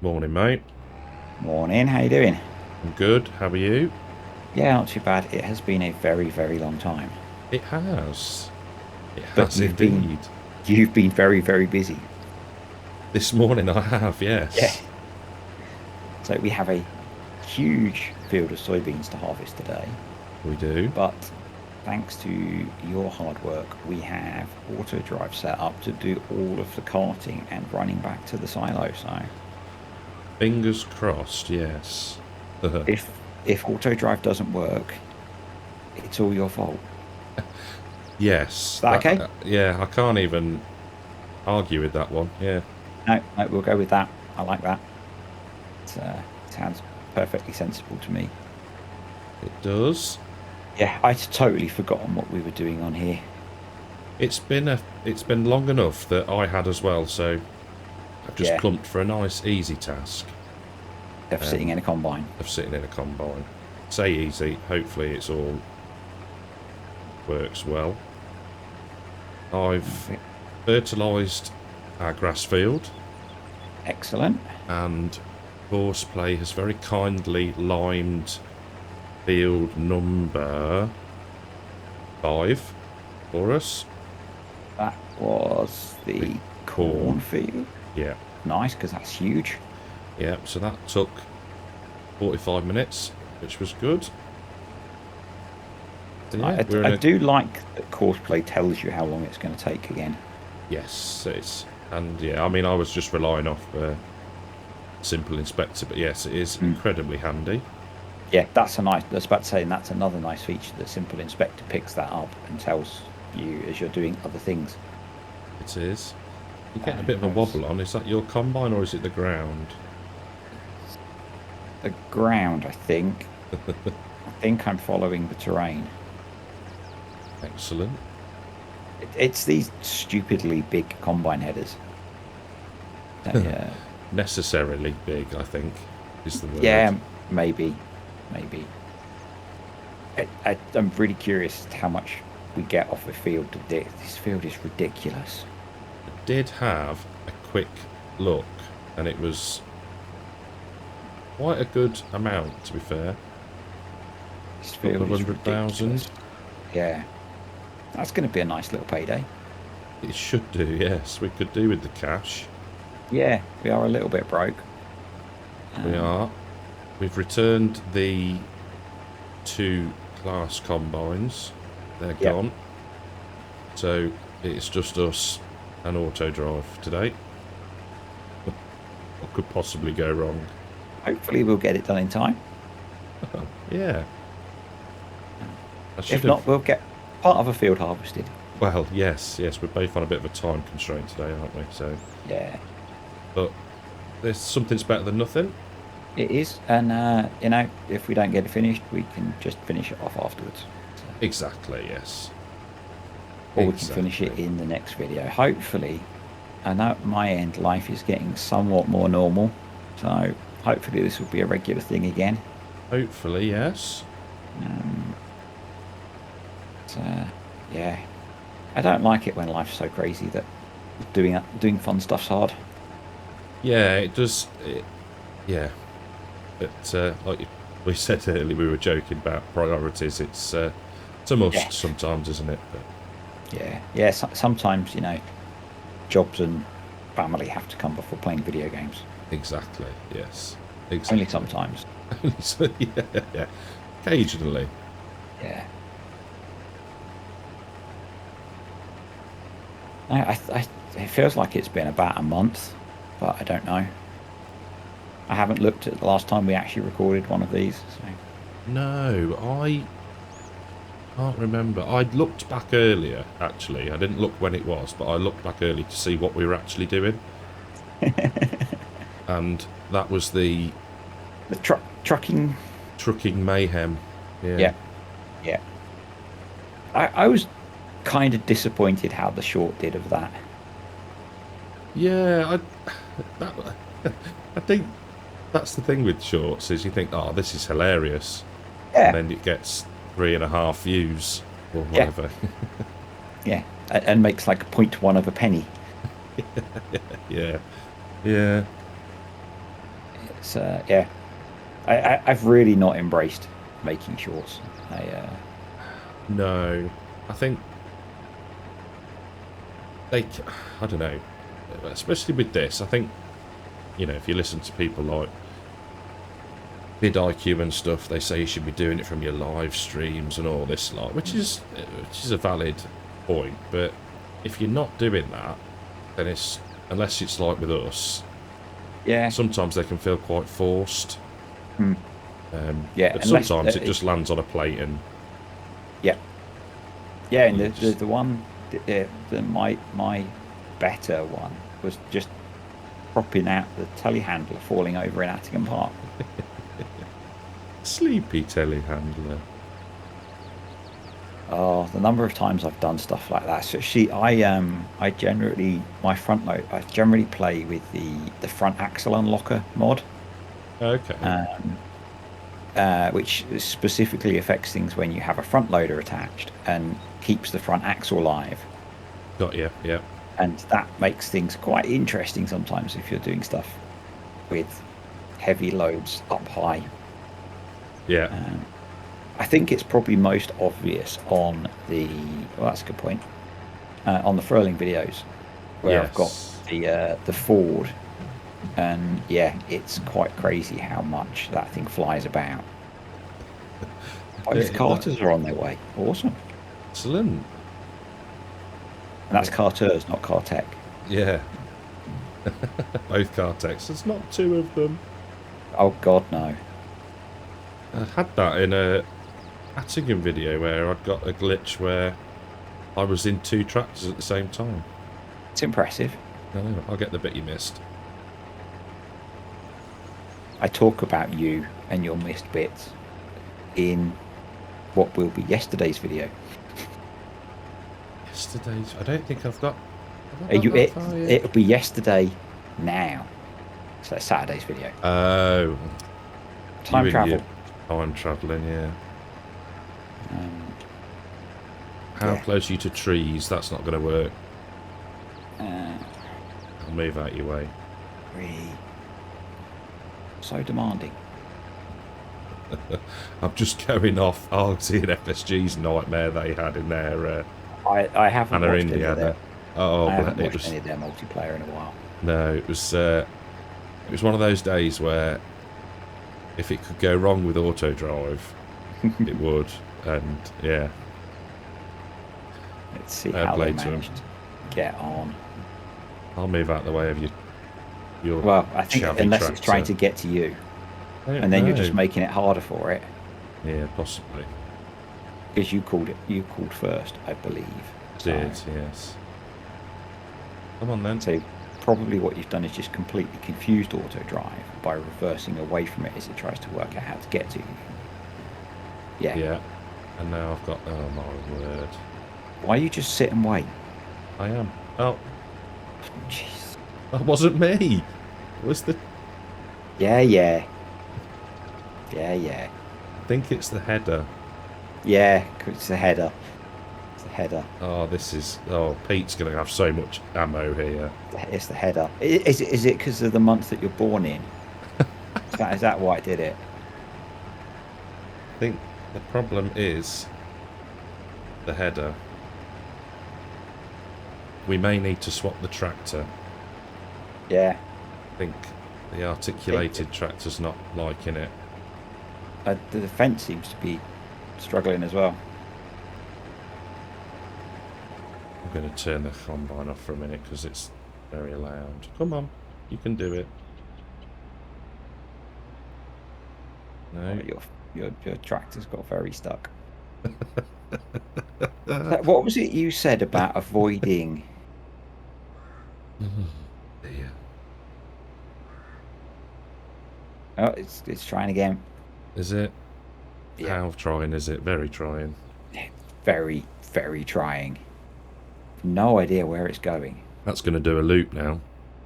Morning, mate. Morning, how you doing? I'm good. How are you? Yeah, not too bad. It has been a very, very long time. It has. It But has indeed. you've been very, very busy. This morning I have, Yeah. yes. So we have a huge field of soybeans to harvest today. We do. But thanks to your hard work, we have auto drive set up to do all of the carting and running back to the silo. So Fingers crossed, yes. if auto drive doesn't work, it's all your fault. Is Yes. that okay? Yeah, I can't even argue with that one. Yeah, No, no, we'll go with that. I like that. It sounds perfectly sensible to me. it does. Yeah, I'd totally forgotten what we were doing on here. It's been long enough that I had as well, so I've just Yeah, plumped for a nice easy task of sitting in a combine. of sitting in a combine. Say easy, hopefully it's all works well. I've fertilised our grass field, Excellent. and Horseplay has very kindly limed field number 5 for us. That was The the corn. cornfield. Yeah, Nice, because that's huge. yeah. So that took 45 minutes, which was good. So yeah, we're in I a do like that Courseplay tells you how long it's going to take again. yes. And yeah, I mean, I was just relying off simple inspector, but yes, it is Mm. incredibly handy. Yeah, that's a nice. I was about to say, and that's another nice feature that Simple Inspector picks that up and tells you as you're doing other things. It is. You're getting a bit of a That's wobble on. Is that your combine or is it the ground? the ground, I think. I think I'm following the terrain. Excellent. It's these stupidly big combine headers. Yeah, Necessarily big, I think, is the word. yeah, maybe, maybe. I'm really curious how much we get off the field today. This field is ridiculous. I did have a quick look, and it was quite a good amount, to be fair. This Couple field of is 100,000. ridiculous. Yeah, that's going to be a nice little payday. It should do, yes. We could do with the cash. Yeah, we are a little bit broke. We Um, are. We've returned the 2 class combines. They're yep. gone. So it's just us and auto drive today. What could possibly go wrong? Hopefully, we'll get it done in time. Yeah, I should If have. not, we'll get part of a field harvested. Well, yes, yes, we're both on a bit of a time constraint today, aren't we? So, Yeah, but there's something's better than nothing. it is. And, if we don't get it finished, we can just finish it off afterwards. So, Exactly, yes. or we can finish it Exactly. in the next video. Hopefully, I know at my end, life is getting somewhat more normal. So, hopefully, this will be a regular thing again. Hopefully, yes. Um, but, yeah, I don't like it when life's so crazy that doing fun stuff's hard. Yeah, it does. Yeah, but like we said earlier, we were joking about priorities. It's a Yeah, must sometimes, isn't it? But yeah, yeah. Sometimes jobs and family have to come before playing video games. exactly, yes, Only exactly. sometimes. So, yeah, yeah. Occasionally, Yeah. It feels like it's been about a month, but I don't know. I haven't looked at the last time we actually recorded one of these. So no, I can't remember. I looked back earlier, actually. I didn't look when it was, but I looked back early to see what we were actually doing. And that was the the trucking. trucking mayhem. Yeah. Yeah, yeah. I was kind of disappointed how the short did of that. Yeah, that, I think that's the thing with shorts is you think, oh, this is hilarious. And Yeah, then it gets 3.5 views or yeah, whatever. yeah. And makes like 0.1 of a penny. Yeah. Yeah. it's yeah. I've really not embraced making shorts. No, I think they. I don't know, especially with this. I think, you know, if you listen to people like VidIQ and stuff, they say you should be doing it from your live streams and all this lot, which is a valid point. But if you're not doing that, then it's, unless it's like with us, yeah, sometimes they can feel quite forced. yeah, but unless, sometimes it just lands on a plate and yeah, yeah. And you the just, the one, my better one was just propping out the telehandler falling over in Attingham Park. sleepy telehandler. Oh, the number of times I've done stuff like that. So I generally, my front load, I generally play with the front axle unlocker mod, Okay, which specifically affects things when you have a front loader attached and keeps the front axle alive. got you. Yeah, And that makes things quite interesting sometimes if you're doing stuff with heavy loads up high. yeah, I think it's probably most obvious on well, that's a good point, on the furling videos where I've got yes. the Ford, and yeah, it's quite crazy how much that thing flies about. Both carters are on their way. Awesome. Excellent. And that's carters, not Cartech. Yeah, both Cartechs. There's not two of them. Oh God, no. I had that in a Attingham video where I'd got a glitch where I was in two tractors at the same time. It's impressive. No, I'll get the bit you missed. I talk about you and your missed bits in what will be yesterday's video. Yesterday's. I don't think I've got. It'll be yesterday now. So that's Saturday's video. Oh. Time travel. Time travelling, yeah. How Yeah. close are you to trees? That's not going to work. I'll move out your way. Really so demanding. I'm just going off RT and FSG's nightmare they had in their I haven't Anna watched any of Indiana. their, Oh, I haven't it watched was any of their multiplayer in a while. no, it was one of those days where if it could go wrong with auto drive, it would, and yeah. Let's see Fair how play they to 'em. managed to get on. I'll move out the way of your Well, I think shabby unless it's trying tractor. to get to you, I don't and then you're know. just making it harder for it Yeah, possibly. because you called first, I believe. Did, yes. Come on then. So probably what you've done is just completely confused auto drive by reversing away from it as it tries to work out how to get to you. Yeah. Yeah. And now I've got, oh my word. Why you just sit and wait? I am. Oh, Jeez. that wasn't me. It was the, Yeah. I think it's the header. Yeah, 'cause it's a header. It's a header. Oh, Pete's going to have so much ammo here. It's the header. Is it because of the month that you're born in? Is that why it did it? I think the problem is the header. We may need to swap the tractor. Yeah. I think the articulated tractor's not liking it. The fence seems to be struggling as well. I'm going to turn the combine off for a minute because it's very loud. Come on, you can do it. No. Your tractor's got very stuck. What was it you said about avoiding? Dear. Oh, it's trying again. Is it? Yeah. How trying is it? Very trying. Very, very trying. No idea where it's going. That's going to do a loop now.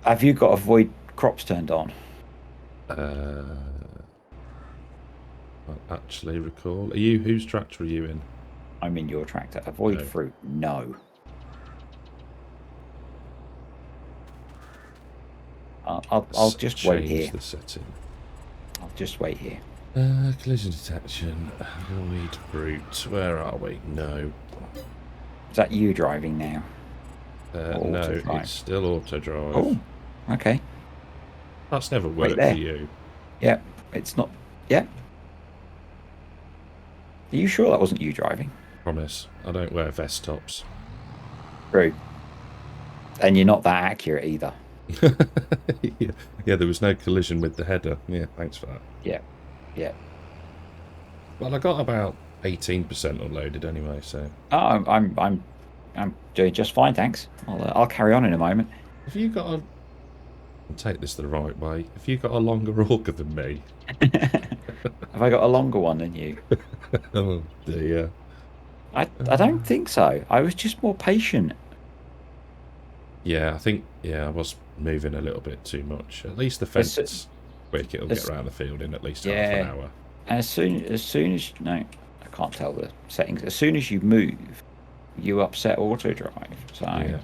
Have you got avoid crops turned on? I actually recall. Whose tractor are you in? I'm in your tractor. Avoid No. fruit. No. I'll just wait Change here. the setting. I'll just wait here. Collision detection. Avoid brute. Where are we? No. Is that you driving now? No, auto-drive? it's still auto drive. Oh, okay. That's never Wait worked there. for you. Yeah, it's not. Yeah. Are you sure that wasn't you driving? Promise. I don't wear vest tops. True. And you're not that accurate either. Yeah, there was no collision with the header. Yeah, thanks for that. Yeah. Yeah. Well, I got about 18% unloaded anyway, so. Oh, I'm doing just fine, thanks. I'll carry on in a moment. Have you got a... I'll take this the right way. Have you got a longer auger than me? Have I got a longer one than you? Oh, dear. I don't think so. I was just more patient. Yeah, I think, yeah, I was moving a little bit too much. At least the As, fence quick, it'll get around the field in at least half an yeah. hour. As soon as no, I can't tell the settings. As soon as you move, you upset auto drive. So Yeah.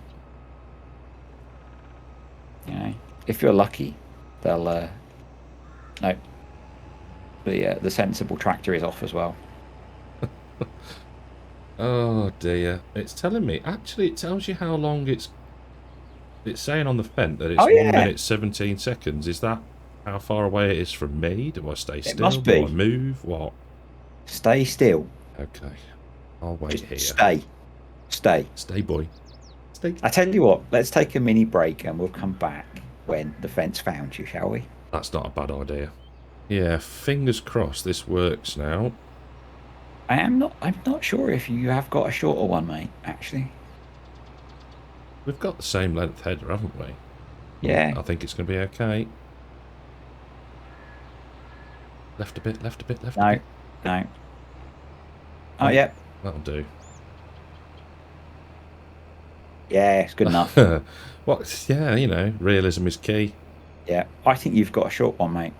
you know, if you're lucky, they'll no. The sensible tractor is off as well. Oh dear. It's telling me, actually it tells you how long it's saying on the fence that it's Oh 1 yeah, minute 17 seconds. Is that how far away it is from me? Do I stay it still? must Do I be. move? What? Stay still. Okay. I'll wait Just here. stay. Stay, boy. Stay. I tell you what, let's take a mini break and we'll come back when the fence found you, shall we? That's not a bad idea. Yeah, fingers crossed this works now. I'm not sure if you have got a shorter one, mate, actually. We've got the same length header, haven't we? Yeah. I think it's going to be okay. Left a bit, left a bit, left a bit. No. Oh, yeah. That'll do. Yeah, it's good enough. What? Yeah, you know, realism is key. Yeah, I think you've got a short one, mate.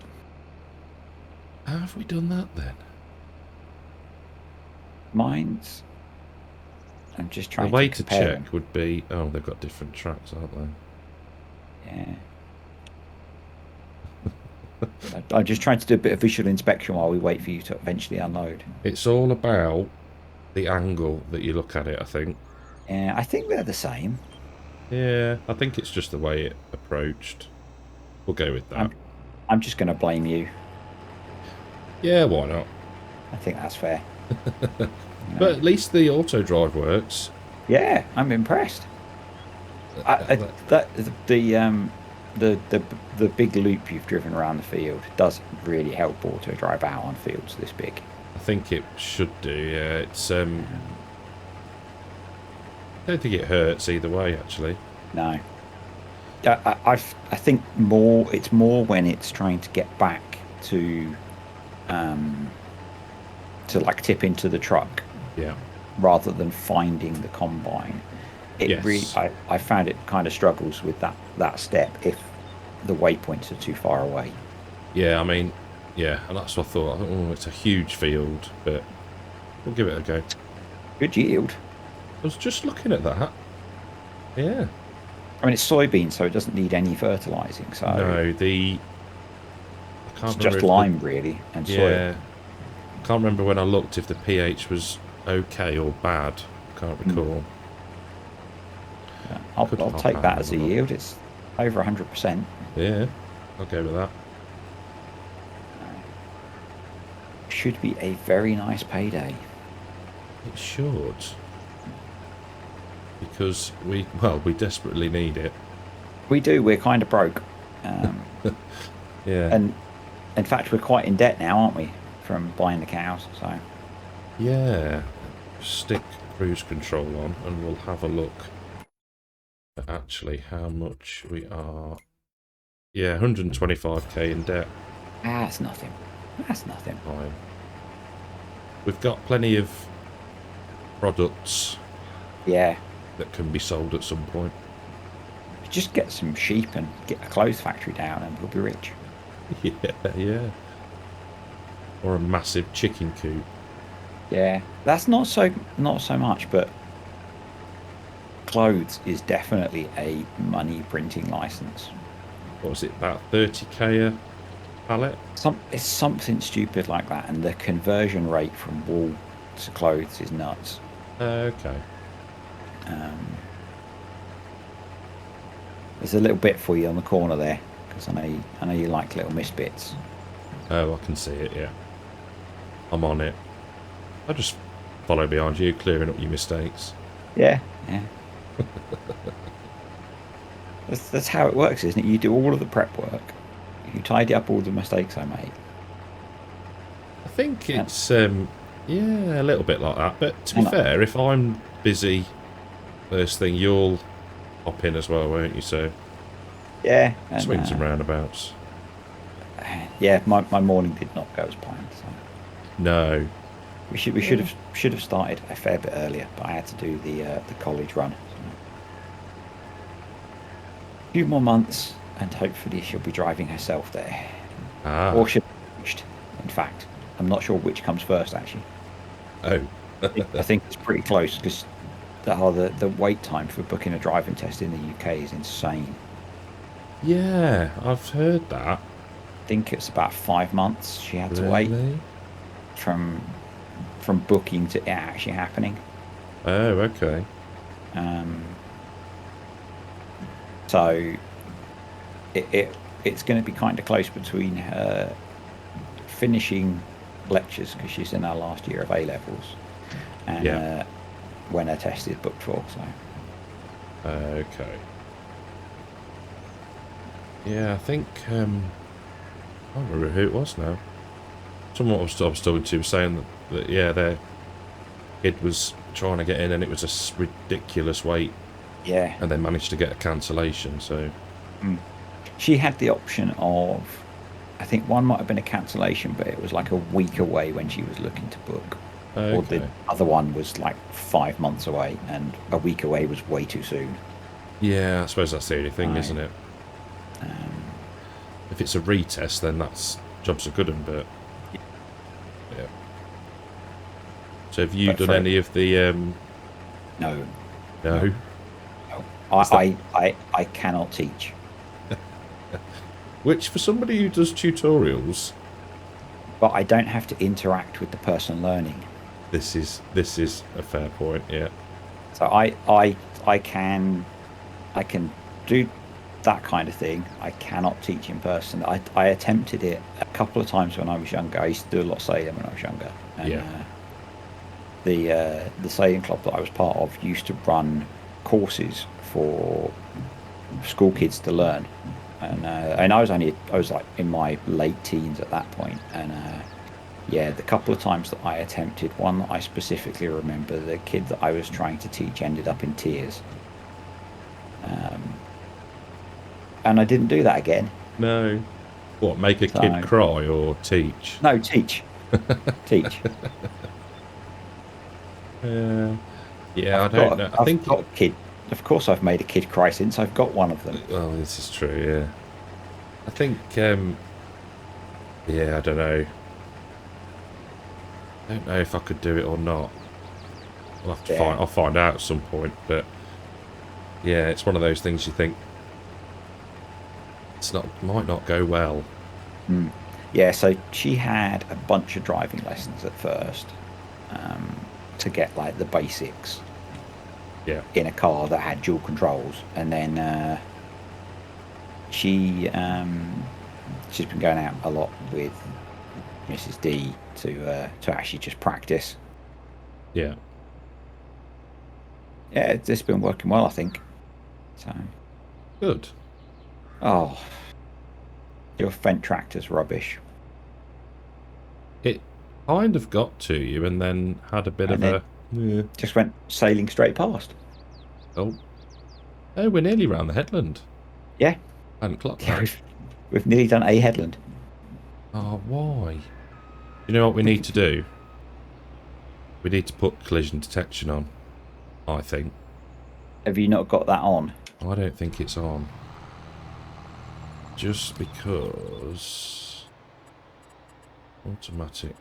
How have we done that then? Mine's... I'm just trying The way to to compare check them. would be... Oh, they've got different tracks, aren't they? Yeah. I'm just trying to do a bit of visual inspection while we wait for you to eventually unload. It's all about the angle that you look at it, I think. Yeah, I think they're the same. Yeah, I think it's just the way it approached. We'll go with that. I'm just going to blame you. Yeah, why not? I think that's fair. But at least the auto drive works. Yeah, I'm impressed. The big loop you've driven around the field does really help auto drive out on fields this big. I think it should do. Yeah, it's I don't think it hurts either way, actually. No, I think it's more when it's trying to get back to like tip into the truck. Yeah. Rather than finding the combine. It really, I found it kind of struggles with that step if the waypoints are too far away. Yeah, I mean, yeah, and that's what I thought. Oh, it's a huge field, but we'll give it a go. Good yield. I was just looking at that. Yeah. I mean, it's soybean, so it doesn't need any fertilising. So No, I can't it's just lime really and soil. Yeah. I can't remember when I looked if the pH was okay or bad. Can't recall. Yeah, I'll take that as a yield. It's over 100%. Yeah, I'll go with that. Should be a very nice payday. It should. Because we desperately need it. We do. We're kind of broke. Yeah. And in fact, we're quite in debt now, aren't we? From buying the cows. So. Yeah. Stick cruise control on and we'll have a look at actually how much we are. Yeah, 125k in debt. That's nothing. That's nothing. Fine. We've got plenty of products. Yeah. That can be sold at some point. Just get some sheep and get a clothes factory down and we'll be rich. Yeah. Or a massive chicken coop. Yeah, that's not so much, but clothes is definitely a money printing license. What was it, about 30k pallet? It's something stupid like that, and the conversion rate from wool to clothes is nuts. Okay. There's a little bit for you on the corner there, because I know you like little missed bits. Oh, I can see it, yeah. I'm on it. I just follow behind you, clearing up your mistakes. Yeah, yeah. That's how it works, isn't it? You do all of the prep work. You tidy up all the mistakes I made. I think And, it's, yeah, a little bit like that. But to be and fair, if I'm busy first thing, you'll hop in as well, won't you? So, yeah, and swings and roundabouts. yeah, my morning did not go as planned. So No. we should have started a fair bit earlier, but I had to do the college run. So. A few more months, and hopefully she'll be driving herself there, Ah. or she'll be coached. In fact, I'm not sure which comes first. Actually, Oh. I think it's pretty close because the wait time for booking a driving test in the UK is insane. Yeah, I've heard that. I think it's about 5 months she had to wait Really? from booking to it actually happening. Oh, okay. So it's going to be kind of close between her finishing lectures because she's in her last year of A levels and when her test is booked for. So Okay. Yeah, I think I can't remember who it was now. Someone I was talking to was saying that yeah, their kid was trying to get in and it was a ridiculous wait, yeah, and they managed to get a cancellation. So she had the option of, I think one might have been a cancellation, but it was like a week away when she was looking to book. Or the okay. other one was like 5 months away, and a week away was way too soon. Yeah, I suppose that's the only thing, isn't it? If it's a retest, then that's jobs are good, but yeah. So have you But done for any of the? no, No. I cannot teach. Which for somebody who does tutorials, But I don't have to interact with the person learning. this is a fair point. Yeah. So I can do that kind of thing. I cannot teach in person. I attempted it a couple of times when I was younger. I used to do a lot of sailing when I was younger. And the sailing club that I was part of used to run courses for school kids to learn. And I was like in my late teens at that point. And yeah, the couple of times that I attempted, one that I specifically remember, the kid that I was trying to teach ended up in tears. And I didn't do that again. No. What, make a kid cry or teach? No, teach. Teach. Yeah, I don't know. I think got a kid. Of course, I've made a kid cry since I've got one of them. Well, this is true. Yeah. I think. Yeah, I don't know. I don't know if I could do it or not. I'll have to find. I'll find out at some point. But yeah, it's one of those things you think might not go well. Yeah, so she had a bunch of driving lessons at first to get like the basics. Yeah. In a car that had dual controls, and then she's been going out a lot with Mrs. D to actually just practice. Yeah. Yeah, it's been working well, I think. So Good. oh, your Fendt tractor's rubbish. It kind of got to you, and then had a bit of a. Yeah. Just went sailing straight past. Oh, we're nearly round the headland. Yeah. I hadn't clocked that. We've nearly done a headland. Oh, why? You know what we need to do? We need to put collision detection on, I think. Have you not got that on? I don't think it's on. Just because... Automatic.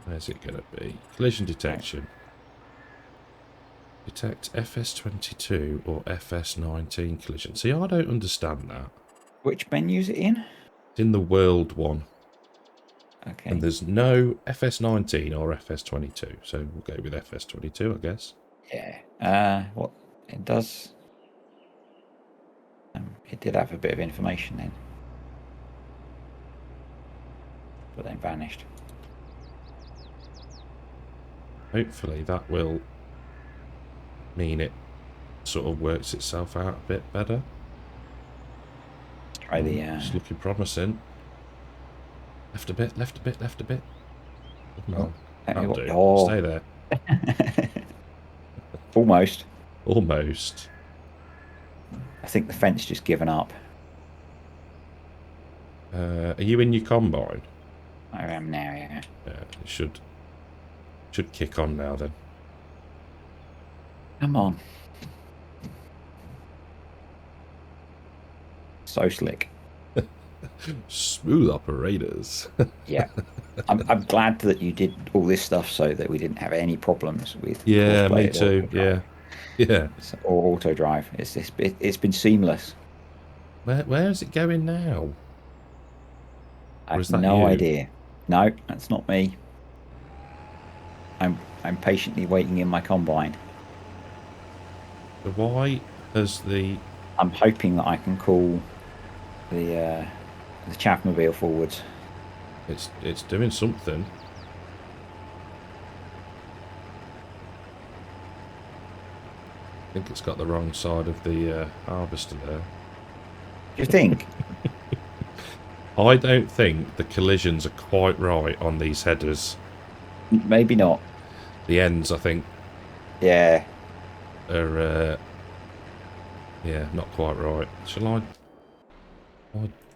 Where's it going to be? Collision detection. Detect FS22 or FS19 collision. See, I don't understand that. Which menu's it in? It's in the world one. Okay. And there's no FS19 or FS22, so we'll go with FS22, I guess. Yeah. What it does. It did have a bit of information then, but then vanished. Hopefully that will mean it sort of works itself out a bit better. Try the. It's looking promising. Left a bit, left a bit, left a bit. Come on. That'll do. Oh. Stay there. Almost. Almost. I think the fence just given up. Are you in your combine? I am now, yeah. Yeah, it should kick on now then. Come on. So slick. Smooth operators. Yeah. I'm glad that you did all this stuff so that we didn't have any problems with. Yeah, me too. Yeah. Yeah. Or auto drive. It's been seamless. Where is it going now? I have no idea. No, that's not me. I'm patiently waiting in my combine. So why has the... I'm hoping that I can call the Chavmobile forwards. It's doing something. I think it's got the wrong side of the harvester there. Do you think? I don't think the collisions are quite right on these headers. Maybe not. The ends, I think, Yeah. are not quite right. Shall I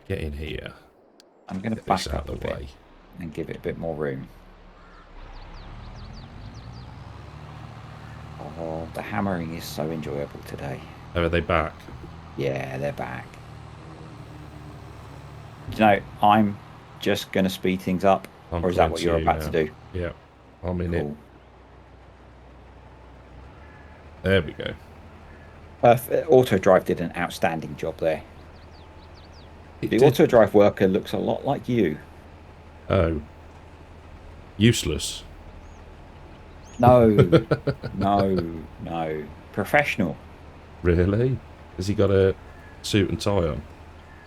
get in here? I'm going to Get back this out up of the a bit way. and give it a bit more room. Oh, the hammering is so enjoyable today. Oh, are they back? Yeah, they're back. You know, I'm just going to speed things up. Or is that what you're about to do? Yeah, I'm in it. Cool. There we go. Auto Drive did an outstanding job there. The did. Auto Drive worker looks a lot like you. Oh. Useless. No, no. Professional. Really? Has he got a suit and tie on?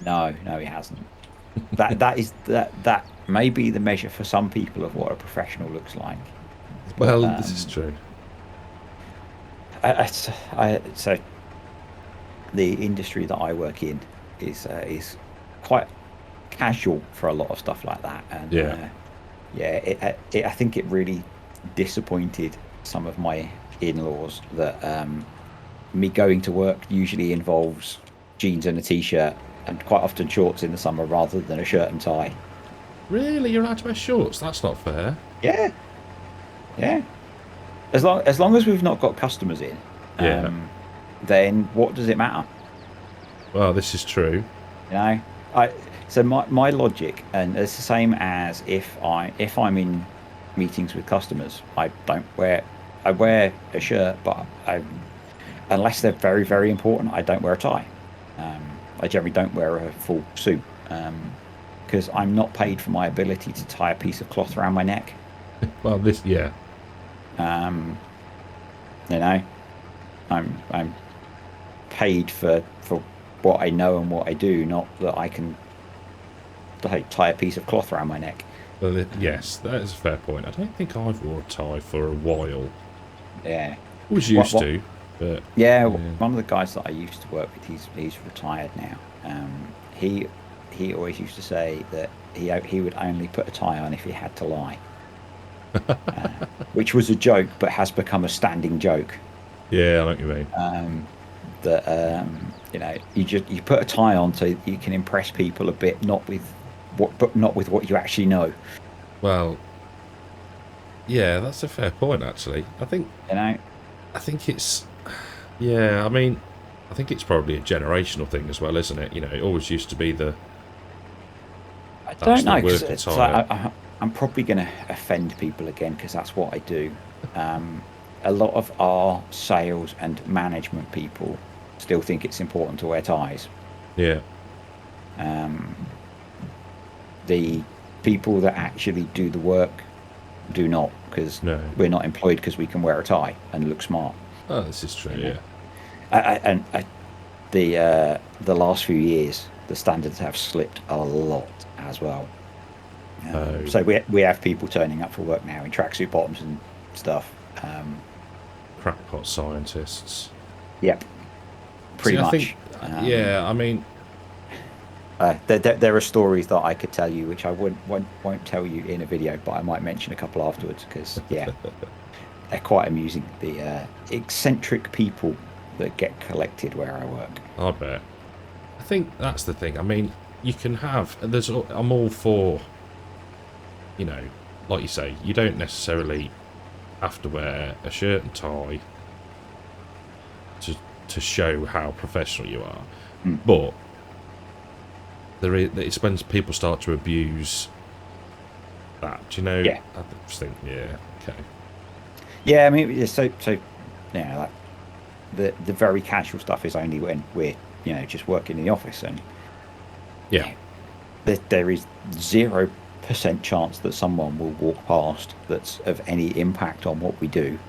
No, he hasn't. That may be the measure for some people of what a professional looks like. Well, this is true. So the industry that I work in is quite casual for a lot of stuff like that, and I think it really disappointed some of my in-laws that me going to work usually involves jeans and a t-shirt, and quite often shorts in the summer rather than a shirt and tie. Really? You're allowed to wear shorts? That's not fair. Yeah. As long as we've not got customers in, then what does it matter? Well, this is true. You know, so my logic, and it's the same as if I'm in meetings with customers, I wear a shirt, but unless they're very, very important, I don't wear a tie. I generally don't wear a full suit because I'm not paid for my ability to tie a piece of cloth around my neck. Well, You know, I'm paid for what I know and what I do, not that I can tie a piece of cloth around my neck. Well, yes, that is a fair point. I don't think I've wore a tie for a while. Yeah. Was used to, but yeah, one of the guys that I used to work with, he's retired now. He always used to say that he would only put a tie on if he had to lie, which was a joke, but has become a standing joke. Yeah, I know what you mean. You know, you put a tie on so you can impress people a bit, not with what you actually know. Well, yeah, that's a fair point. Actually, I think it's. Yeah, I mean, I think it's probably a generational thing as well, isn't it? You know, it always used to be the. I don't know, because I'm probably going to offend people again because that's what I do. A lot of our sales and management people still think it's important to wear ties. Yeah. The people that actually do the work do not, because No. we're not employed because we can wear a tie and look smart. Oh, this is true. Yeah. The last few years, the standards have slipped a lot as well. Oh. So we have people turning up for work now in tracksuit bottoms and stuff. Crackpot scientists. Yep, pretty See, I much. think, yeah, I mean, There are stories that I could tell you, which I won't tell you in a video, but I might mention a couple afterwards because yeah, they're quite amusing. The eccentric people that get collected where I work. I bet. I think that's the thing. I mean, you can have. I'm all for. You know, like you say, you don't necessarily have to wear a shirt and tie to show how professional you are, but it's when people start to abuse that. Do you know? Yeah. I just think, yeah, okay. Yeah, I mean, so yeah, like the very casual stuff is only when we're just working in the office, and Yeah. there is 0% chance that someone will walk past that's of any impact on what we do.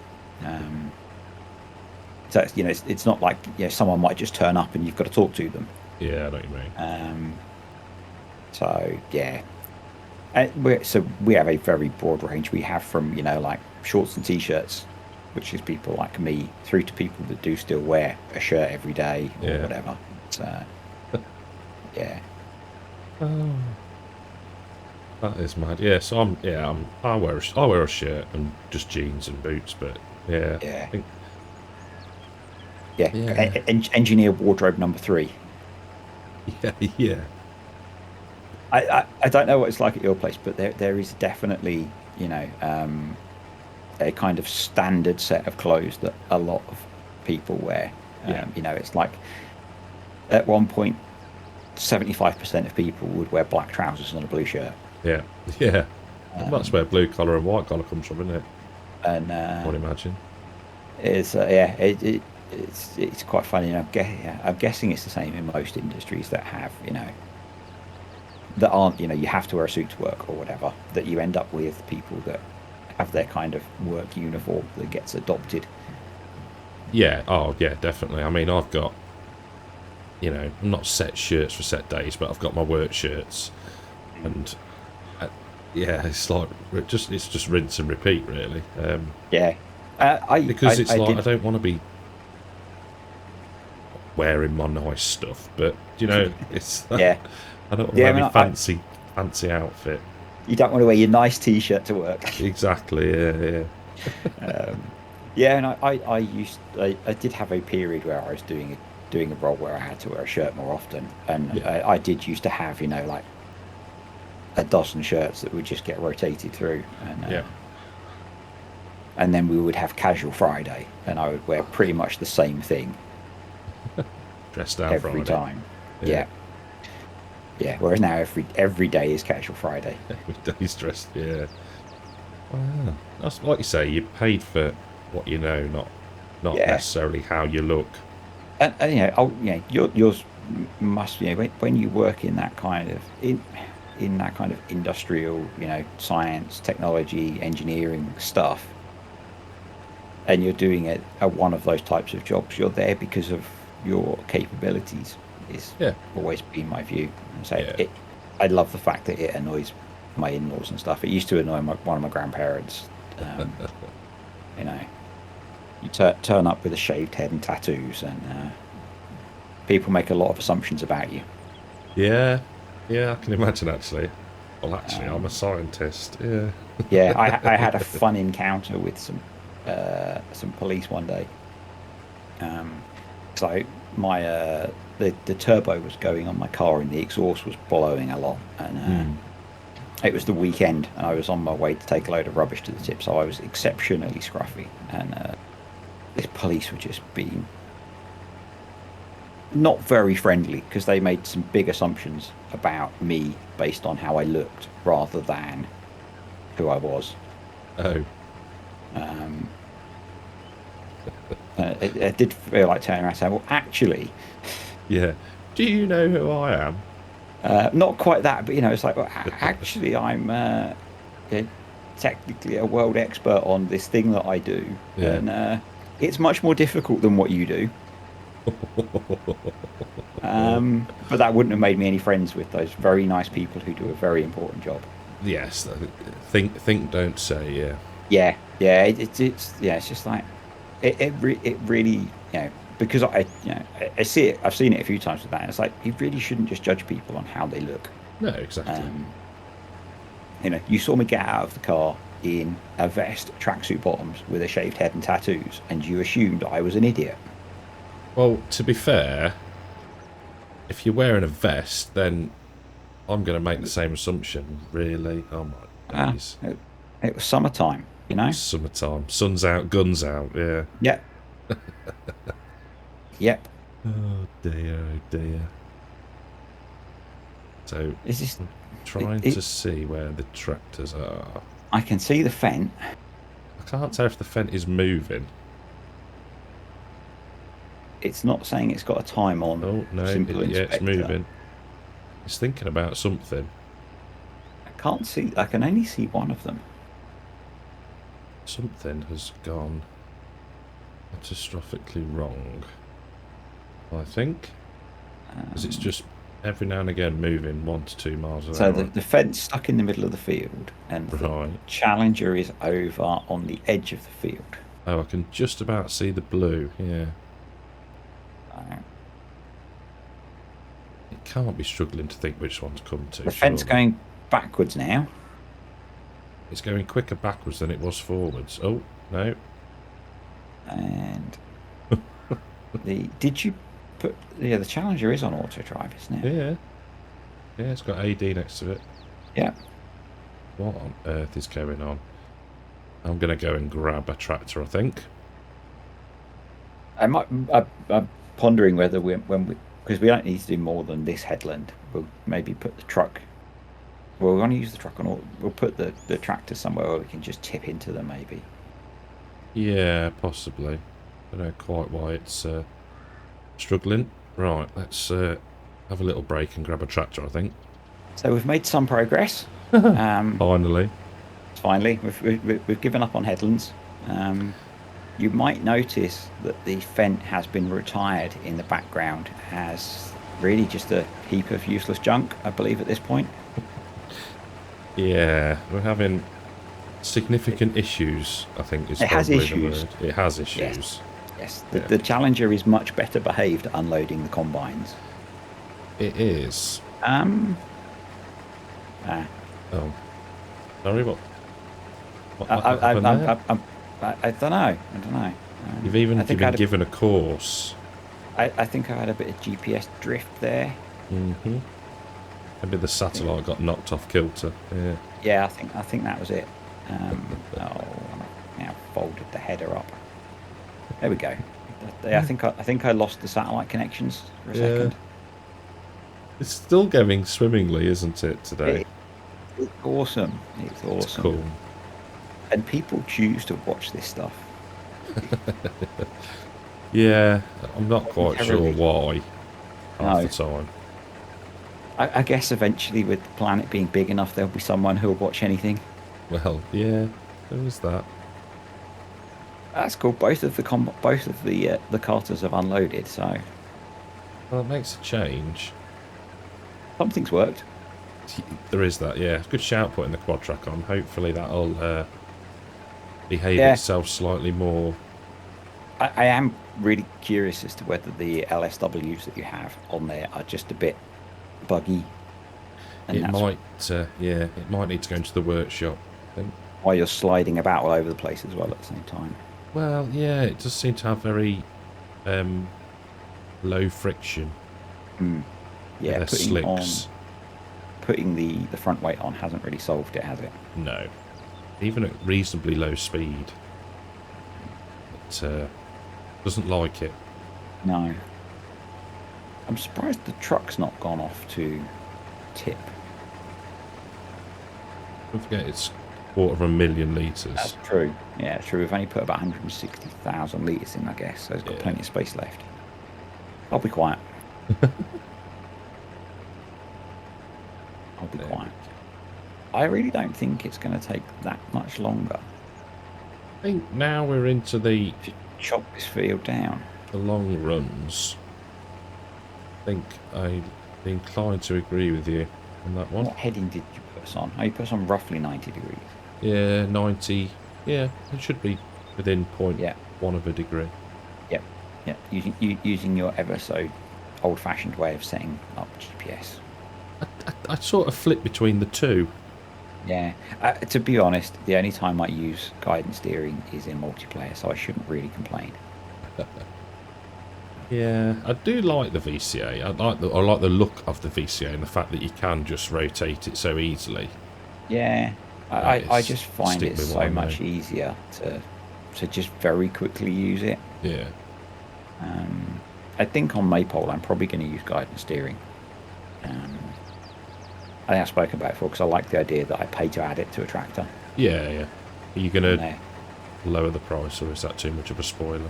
So it's not like someone might just turn up and you've got to talk to them. Yeah, I know what you mean. So yeah, we have a very broad range. We have from like shorts and t-shirts, which is people like me, through to people that do still wear a shirt every day or whatever. So yeah. Oh, that is mad. Yeah, so I wear a shirt and just jeans and boots, but yeah, Yeah. I think, Yeah. Yeah. Engineer wardrobe number 3. yeah. I don't know what it's like at your place, but there is definitely a kind of standard set of clothes that a lot of people wear. It's like at one point 75% of people would wear black trousers and a blue shirt. Yeah, yeah. That's where blue collar and white collar comes from, isn't it? And I would imagine. it's quite funny. I'm guessing it's the same in most industries that have that aren't you have to wear a suit to work or whatever. That you end up with people that have their kind of work uniform that gets adopted. Yeah. Oh, yeah. Definitely. I mean, I've got. I'm not set shirts for set days, but I've got my work shirts, and yeah, it's like it's just rinse and repeat, really. Because I don't want to be wearing my nice stuff, but it's yeah. I don't want to wear my fancy outfit. You don't want to wear your nice t-shirt to work. Exactly. Yeah. And I did have a period where I was doing a role where I had to wear a shirt more often, and I did used to have like a dozen shirts that would just get rotated through, and then we would have casual Friday, and I would wear pretty much the same thing dressed down every Friday. time. Yeah. Whereas now every day is casual Friday. Every day's dressed. Yeah. Wow. That's like you say. You're paid for what you know, not necessarily how you look. And yours must when you work in that kind of in that kind of industrial science, technology, engineering stuff, and you're doing it at one of those types of jobs, you're there because of your capabilities. Is always been my view. So I love the fact that it annoys my in-laws and stuff. It used to annoy one of my grandparents. You turn up with a shaved head and tattoos, and people make a lot of assumptions about you. Yeah, I can imagine actually. Well, actually, I'm a scientist. Yeah. I had a fun encounter with some police one day. So my the turbo was going on my car and the exhaust was blowing a lot, and it was the weekend, and I was on my way to take a load of rubbish to the tip, so I was exceptionally scruffy, and this police were just being not very friendly because they made some big assumptions about me based on how I looked rather than who I was. Oh. It did feel like turning around and saying, well, actually... Yeah. Do you know who I am? Not quite that, but it's like, well, actually, I'm technically a world expert on this thing that I do, Yeah. and it's much more difficult than what you do. But that wouldn't have made me any friends with those very nice people who do a very important job. Yes, think, don't say, yeah. Yeah. It's just like it really, because I see it. I've seen it a few times with that. And it's like you really shouldn't just judge people on how they look. No, exactly. You saw me get out of the car in a vest, tracksuit bottoms, with a shaved head and tattoos, and you assumed I was an idiot. Well, to be fair, if you're wearing a vest, then I'm going to make the same assumption, really. Oh my days. It was summertime, Summertime. Sun's out, guns out, yeah. Yep. Yep. Oh dear. So, Is this, I'm trying to see where the tractors are. I can see the Fendt. I can't tell if the Fendt is moving. It's not saying it's got a time on. Oh, no, it's moving. It's thinking about something. I can only see one of them. Something has gone catastrophically wrong, I think. Because it's just every now and again moving 1 to 2 miles an hour. So the Fendt's stuck in the middle of the field, and the Challenger is over on the edge of the field. Oh, I can just about see the blue, yeah. It can't be struggling to think which one to come to. The Fendt's going backwards now. It's going quicker backwards than it was forwards. Oh, no. And did you put... Yeah, the Challenger is on auto drive, isn't it? Yeah. Yeah, it's got AD next to it. Yeah. What on earth is going on? I'm going to go and grab a tractor, I think. I'm pondering whether because we don't need to do more than this headland, we'll maybe put the truck... Well, we're going to use the truck on all... We'll put the tractor somewhere where we can just tip into them, maybe. Yeah, possibly. I don't know quite why it's struggling. Right, let's have a little break and grab a tractor, I think. So we've made some progress. Finally. Finally, we've given up on headlands. You might notice that the Fendt has been retired in the background as really just a heap of useless junk, I believe, at this point. Yeah, we're having significant issues, I think is probably the word. It has issues. Yes. The Challenger is much better behaved unloading the combines. It is. Oh. Sorry, what I don't know. You've even been given a course. I think I had a bit of GPS drift there. Mm-hmm. Maybe the satellite got knocked off kilter. Yeah. Yeah, I think that was it. Now folded the header up. There we go. I think I lost the satellite connections for a second. It's still going swimmingly, isn't it, today? It's awesome. It's cool. And people choose to watch this stuff. Yeah, I'm not quite sure why half the time. I guess eventually, with the planet being big enough, there'll be someone who'll watch anything. Well, yeah, there is that. That's cool. Both of the carters have unloaded, so Well, it makes a change. something's worked. There is that, yeah. Good shout putting the quad track on. Hopefully that'll behave itself slightly more. I am really curious as to whether the LSWs that you have on there are just a bit buggy. And It might need to go into the workshop, I think. While you're sliding about all over the place as well at the same time. Well, yeah, it does seem to have very low friction. Yeah, putting the front weight on hasn't really solved it, has it? No. Even at reasonably low speed. It doesn't like it. No. I'm surprised the truck's not gone off to tip. Don't forget it's 250,000 litres. That's true. Yeah, it's true. We've only put about 160,000 litres in, I guess, so it's got plenty of space left. I'll be quiet. I'll be There quiet. I really don't think it's going to take that much longer. I think now we're into the to chop this field down. long runs. I think I'd be inclined to agree with you on that one. What heading did you put us on? Oh, you put us on roughly 90 degrees. Yeah, 90. Yeah, it should be within point Yeah. 1 of a degree. Yep. Yeah. Using your ever so old-fashioned way of setting up GPS. I sort of flip between the two. Yeah. To be honest, the only time I use guidance steering is in multiplayer, so I shouldn't really complain. Yeah, I do like the VCA. I like the look of the VCA and the fact that you can just rotate it so easily. Yeah. I just find stick it with what I so know. much easier to just very quickly use it. Yeah. I think on Maypole I'm probably going to use guidance steering. I think I've spoken about it before because I like the idea that I pay to add it to a tractor. Yeah, yeah. Are you going to No, lower the price, or is that too much of a spoiler?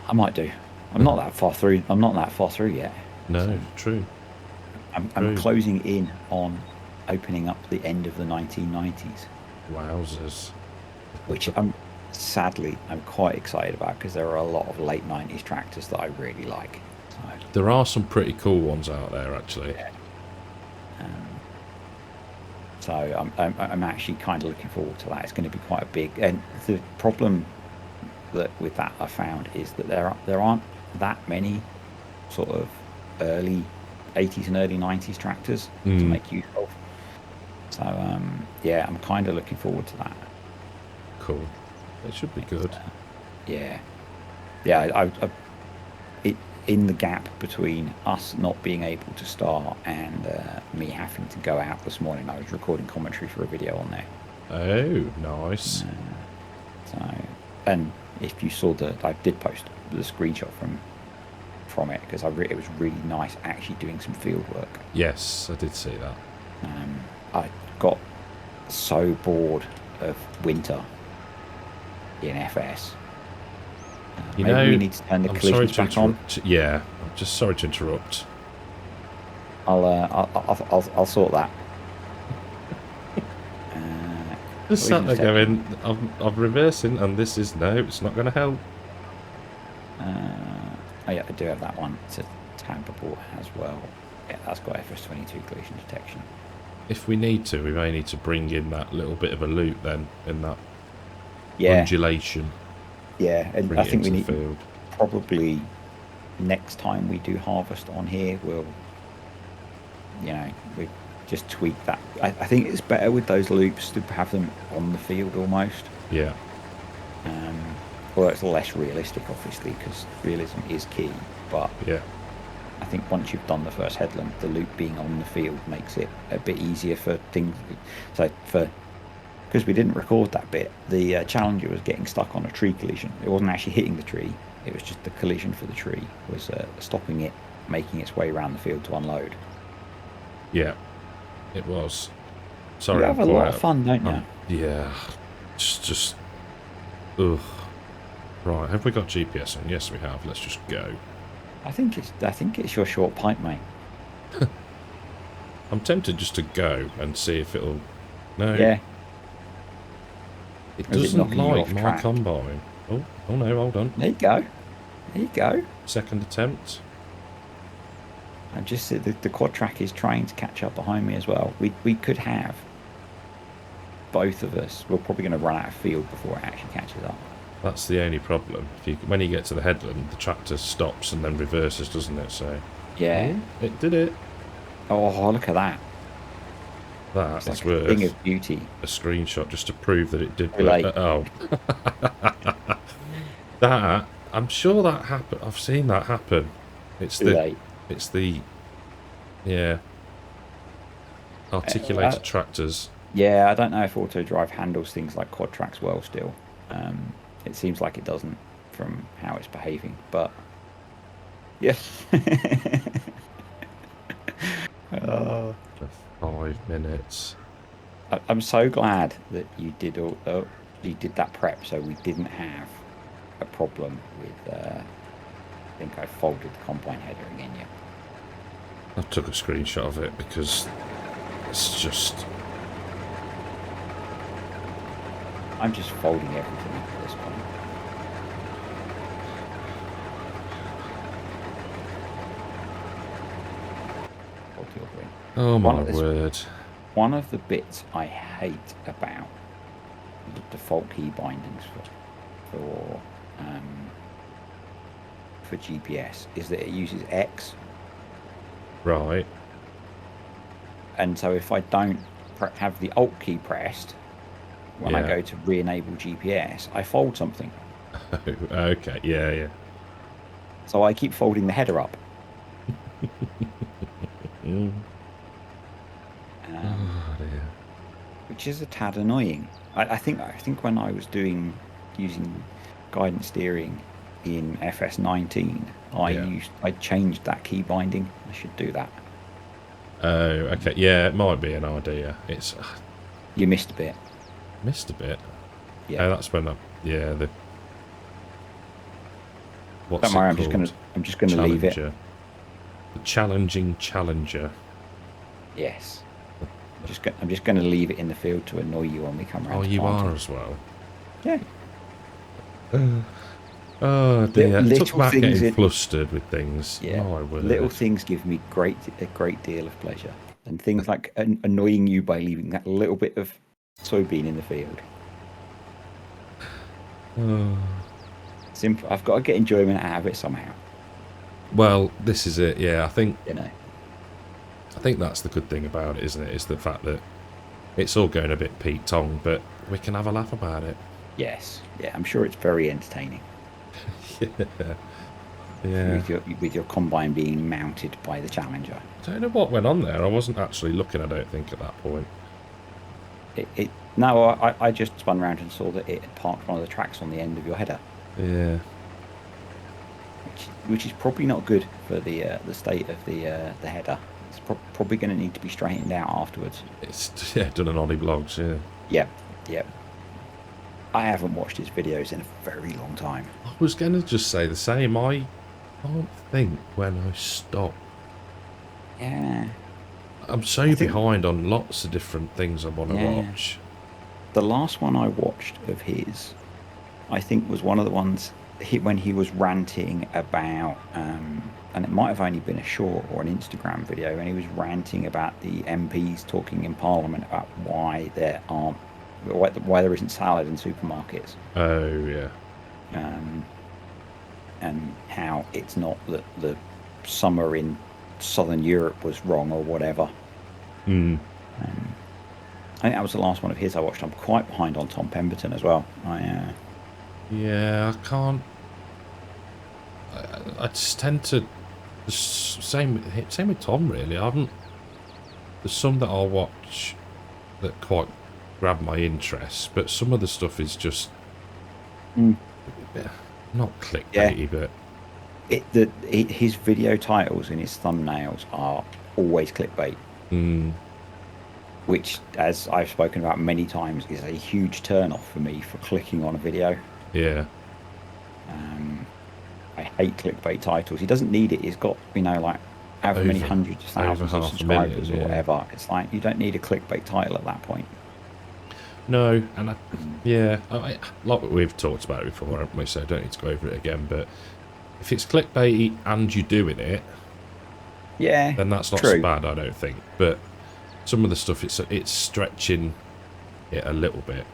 I might do. I'm not that far through. I'm not that far through yet. No, So true. I'm closing in on opening up the end of the 1990s, Wowzers. which I'm quite excited about because there are a lot of late 90s tractors that I really like. So, There are some pretty cool ones out there, actually. yeah. So I'm actually kind of looking forward to that. It's going to be quite a big. And the problem with that I found is that there aren't that many sort of early 80s and early 90s tractors to make use of. So yeah, I'm kind of looking forward to that. Cool. It should be good. Yeah, in the gap between us not being able to start and me having to go out this morning, I was recording commentary for a video on there. Oh, nice. So, and if you saw I did post the screenshot from it because it was really nice actually doing some field work. Yes, I did see that. I got so bored of winter in FS. Maybe we need to turn the collisions back on. Yeah, I'm just sorry to interrupt. I'll sort that. Just sat there going, I'm reversing, and this is no, it's not going to help. Oh yeah, I do have that one. It's a Tampa port as well. Yeah, that's got FS22 collision detection. If we need to, we may need to bring in that little bit of a loop then, in that undulation. Yeah, and Bring I it think we into the need field. probably next time we do harvest on here, we just tweak that. I think it's better with those loops to have them on the field almost. Yeah. Although it's less realistic, obviously, because realism is key. But Yeah. I think once you've done the first headland, the loop being on the field makes it a bit easier for things. So because we didn't record that bit, the Challenger was getting stuck on a tree collision. It wasn't actually hitting the tree. It was just the collision for the tree was stopping it, making its way around the field to unload. Yeah. It was. Sorry, You have a lot of fun, don't you? Yeah. Just. Ugh. Right, have we got GPS on? Yes, we have. Let's just go. I think it's your short pipe, mate. I'm tempted just to go and see if it'll. No. Yeah. It Or is it doesn't knocking you like off my track? combine. Oh no, hold on. There you go. There you go. Second attempt. I just said the quad track is trying to catch up behind me as well. We could have both of us. We're probably going to run out of field before it actually catches up. That's the only problem. When you get to the headland, the tractor stops and then reverses, doesn't it? So. Yeah. Oh, it did it. Oh, look at that. That It's is like a thing worth of beauty. a screenshot just to prove that it did Too late. Oh. That, I'm sure that happened. I've seen that happen. It's Too the, late. it's the, yeah, articulated tractors. Yeah, I don't know if auto drive handles things like quad tracks well still. It seems like it doesn't from how it's behaving, but yeah. For 5 minutes. I'm so glad that you did that prep, so we didn't have a problem with. I think I folded the combine header again. Yeah. I took a screenshot of it because It's just... I'm just folding everything at this point. Fold your green. Oh my word. One of the bits I hate about the default key bindings for GPS is that it uses X. Right. And so if I don't have the Alt key pressed, when I Yeah. go to re-enable GPS, I fold something. Okay, yeah. So I keep folding the header up. Oh dear. Which is a tad annoying. I think when I was using guidance steering in FS19, I changed that key binding. I should do that. Oh, okay. Yeah, it might be an idea. It's You missed a bit. missed a bit. Yeah. Oh, that's when the what's Don't worry, it I'm called? just gonna leave it. Challenger. The challenging challenger. Yes. I'm just gonna leave it in the field to annoy you when we come around. Oh, to you planting. are as well. Yeah. Oh dear. Little Talk about things getting flustered with things. Yeah. My word. Little things give me a great deal of pleasure, and things like annoying you by leaving that little bit of soybean in the field. Simple. I've got to get enjoyment out of it somehow. Well, this is it. Yeah, I think that's the good thing about it, isn't it? Is the fact that it's all going a bit Pete Tong, but we can have a laugh about it. Yes. Yeah. I'm sure it's very entertaining. Yeah. With your combine being mounted by the Challenger. I don't know what went on there. I wasn't actually looking, I don't think, at that point. No, I just spun around and saw that it had parked one of the tracks on the end of your header. Yeah. Which is probably not good for the state of the header. It's probably going to need to be straightened out afterwards. It's done an Ollie Blogs, yeah. Yep. I haven't watched his videos in a very long time. I was going to just say the same. I can't think when I stop. Yeah. I'm so behind on lots of different things I want to watch. The last one I watched of his, I think, was one of the ones when he was ranting about, and it might have only been a short or an Instagram video, and he was ranting about the MPs talking in Parliament about why there isn't salad in supermarkets. Oh yeah. And how it's not that the summer in Southern Europe was wrong or whatever. I think that was the last one of his I watched. I'm quite behind on Tom Pemberton as well. Yeah, I can't. I just tend to. Same with Tom, really. I haven't. There's some that I'll watch that quite grab my interest, but some of the stuff is just not clickbaity, but his video titles and his thumbnails are always clickbait. Which, as I've spoken about many times, is a huge turn-off for me for clicking on a video. Yeah. I hate clickbait titles. He doesn't need it. He's got, like, however many hundreds of thousands of subscribers or whatever. It's like, you don't need a clickbait title at that point. No, and I like what we've talked about it before, haven't we? So I don't need to go over it again. But if it's clickbaity and you're doing it, then that's not so bad, I don't think. But some of the stuff, it's stretching it a little bit.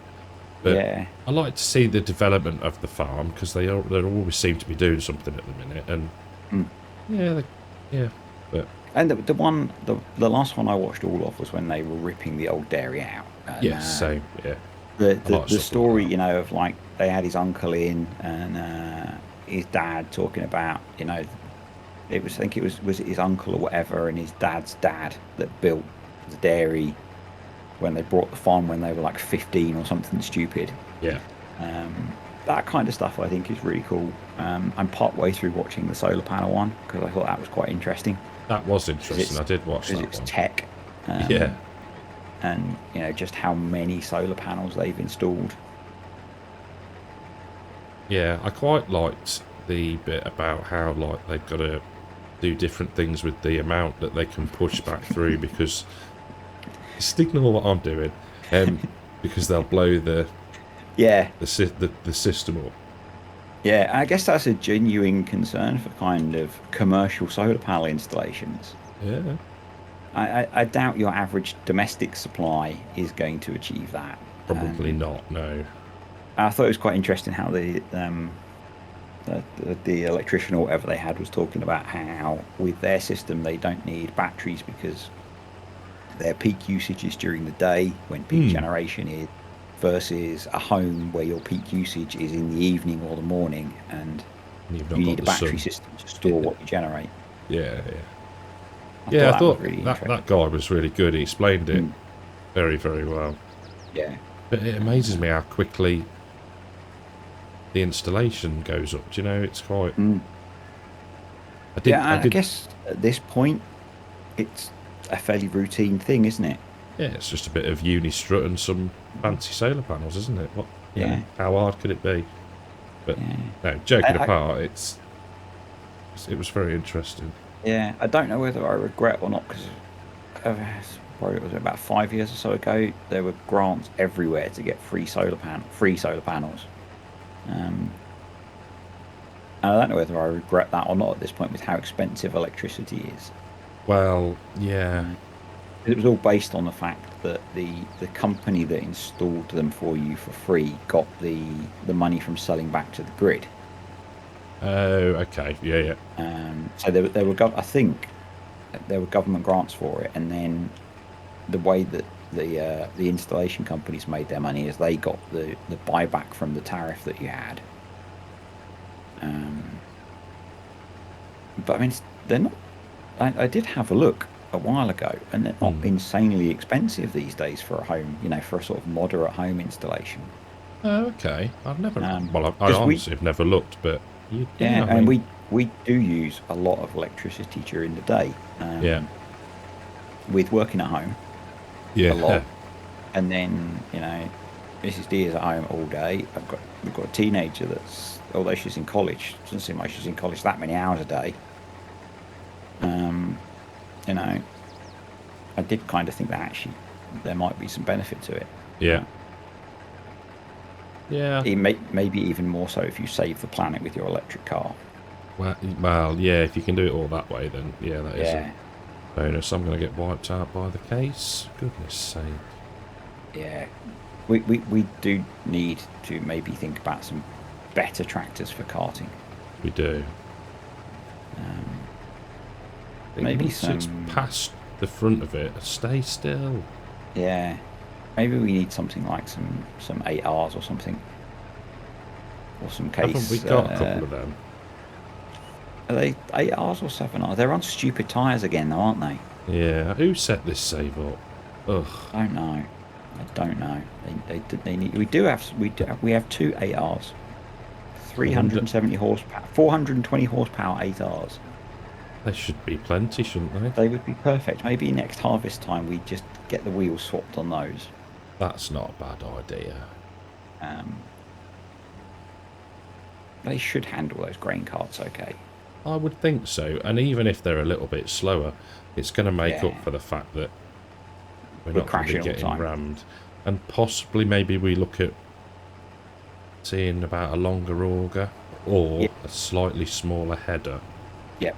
But I like to see the development of the farm because they always seem to be doing something at the minute, and But and the last one I watched all of was when they were ripping the old dairy out. And, same. Yeah. The story, of like they had his uncle in and his dad talking about, I think it was his uncle or whatever, and his dad's dad that built the dairy when they bought the farm when they were like 15 or something stupid. Yeah. That kind of stuff I think is really cool. I'm part way through watching the solar panel one because I thought that was quite interesting. That was interesting. I did watch that one. Because it's tech. And just how many solar panels they've installed. Yeah, I quite liked the bit about how they've got to do different things with the amount that they can push back through because just ignore what I'm doing, because they'll blow the Yeah, system up. yeah. I guess that's a genuine concern for kind of commercial solar panel installations. Yeah, I doubt your average domestic supply is going to achieve that. probably not. No. I thought it was quite interesting how the electrician or whatever they had was talking about how with their system they don't need batteries because their peak usage is during the day when peak generation is, versus a home where your peak usage is in the evening or the morning, and You've you not need got a the battery sun. system to store what you generate. Yeah, yeah. I Yeah, I thought that was thought really that interesting. guy was really good. He explained it very, very well. Yeah. But it amazes me how quickly the installation goes up. Do you know, it's quite. I guess at this point it's a fairly routine thing, isn't it? Yeah, it's just a bit of uni strut and some fancy solar panels, isn't it? What? You know, Yeah. how hard could it be? But Yeah. no, joking I, apart, it was very interesting. yeah, I don't know whether I regret or not because probably it was about 5 years or so ago. There were grants everywhere to get free solar panels. And I don't know whether I regret that or not at this point with how expensive electricity is. Well, yeah, It was all based on the fact that the company that installed them for you for free got the money from selling back to the grid. oh, okay, yeah, So there were I think there were government grants for it, and then the way that the installation companies made their money is they got the buyback from the tariff that you had. But I mean, they're not. I did have a look a while ago, and they're not insanely expensive these days for a home. You know, for a sort of moderate home installation. oh, okay. I've never. Well, I 'Cause honestly have never looked, but yeah, yeah, I and mean, we do use a lot of electricity during the day. yeah, With working at home yeah, a lot, and then Mrs. D is at home all day. We've got a teenager that's, although she's in college, doesn't seem like she's in college that many hours a day. You know, I did kind of think that actually there might be some benefit to it. yeah, yeah. Maybe even more so if you save the planet with your electric car. Well, yeah. If you can do it all that way, then yeah, that is Yeah, a bonus. I'm going to get wiped out by the case. Goodness sake. yeah. We do need to maybe think about some better tractors for karting. We do. Maybe Once it's some. past the front of it, stay still. Yeah, maybe we need something like some 8Rs or something, or some case. Haven't we got a couple of them? Are they 8Rs or 7Rs? They're on stupid tyres again, though, aren't they? Yeah. Who set this save up? Ugh. I don't know. I don't know. They need. We have two 8Rs, 370 horsepower, 420 horsepower 8Rs. There should be plenty, shouldn't they? They would be perfect. Maybe next harvest time we just get the wheels swapped on those. That's not a bad idea. They should handle those grain carts okay. I would think so. And even if they're a little bit slower, it's going to make Yeah. up for the fact that we're We're not going to crashing be all the getting time. rammed. And possibly maybe we look at seeing about a longer auger or Yeah. a slightly smaller header. Yep.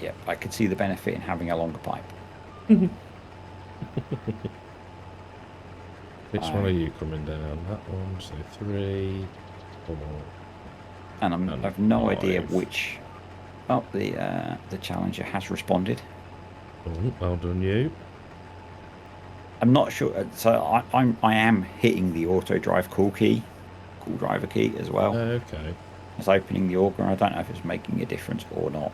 Yep. I could see the benefit in having a longer pipe. Which one are you coming down? That one, so 3, 4. And And I've no 5. idea which. Oh, the challenger has responded. Oh, well done, you. I'm not sure. So I am hitting the auto drive cool driver key as well. Okay. It's opening the auger. I don't know if it's making a difference or not.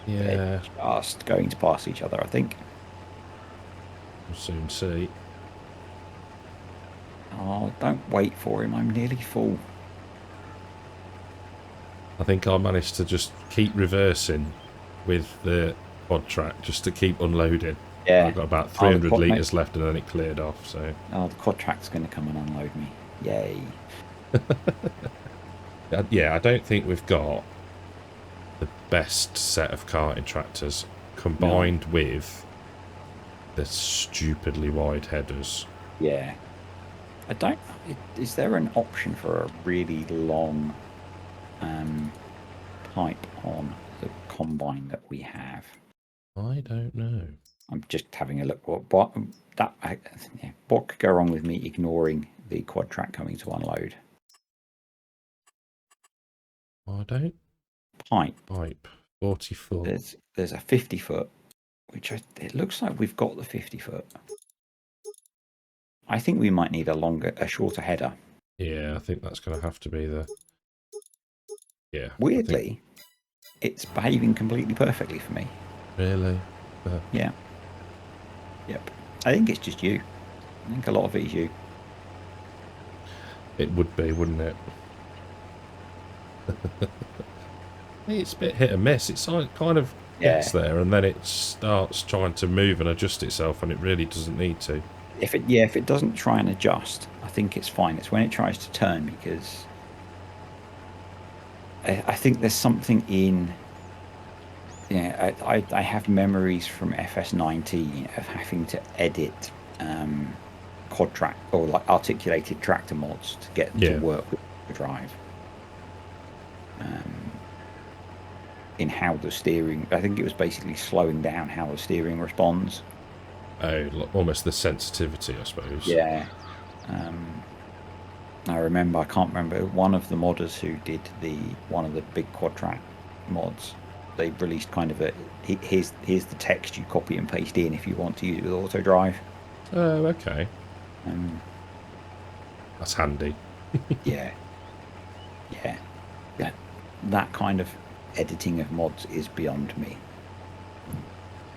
Yeah, They're just going to pass each other, I think. we'll soon see. Oh, don't wait for him. I'm nearly full. I think I managed to just keep reversing with the quad track just to keep unloading. Yeah. I've got about Oh, the 300 quad- litres left and then it cleared off, so... Oh, the quad track's going to come and unload me. Yay. Yeah, I don't think we've got the best set of karting tractors combined with the stupidly wide headers. Yeah. I don't. Is there an option for a really long pipe on the combine that we have? I don't know. I'm just having a look. What could go wrong with me ignoring the quad track coming to unload? I don't. Pipe. 40 foot. There's a 50 foot, which it looks like we've got the 50 foot. I think we might need a shorter header. Yeah, I think that's going to have to be the. Yeah. Weirdly, it's behaving completely perfectly for me. Really? Yeah. Yep. I think it's just you. I think a lot of it is you. It would be, wouldn't it? It's a bit hit and miss. It's like kind of gets there and then it starts trying to move and adjust itself, and it really doesn't need to. If it doesn't try and adjust, I think it's fine. It's when it tries to turn, because I think there's something in. Yeah, I have memories from FS19 of having to edit quad track or like articulated tractor mods to get them to work with the drive. In how the steering, I think it was basically slowing down how the steering responds. Oh, almost the sensitivity, I suppose. Yeah. I can't remember, one of the modders who did one of the big quad track mods, they released kind of here's the text you copy and paste in if you want to use it with auto drive. Oh, okay. That's handy. Yeah. That kind of editing of mods is beyond me.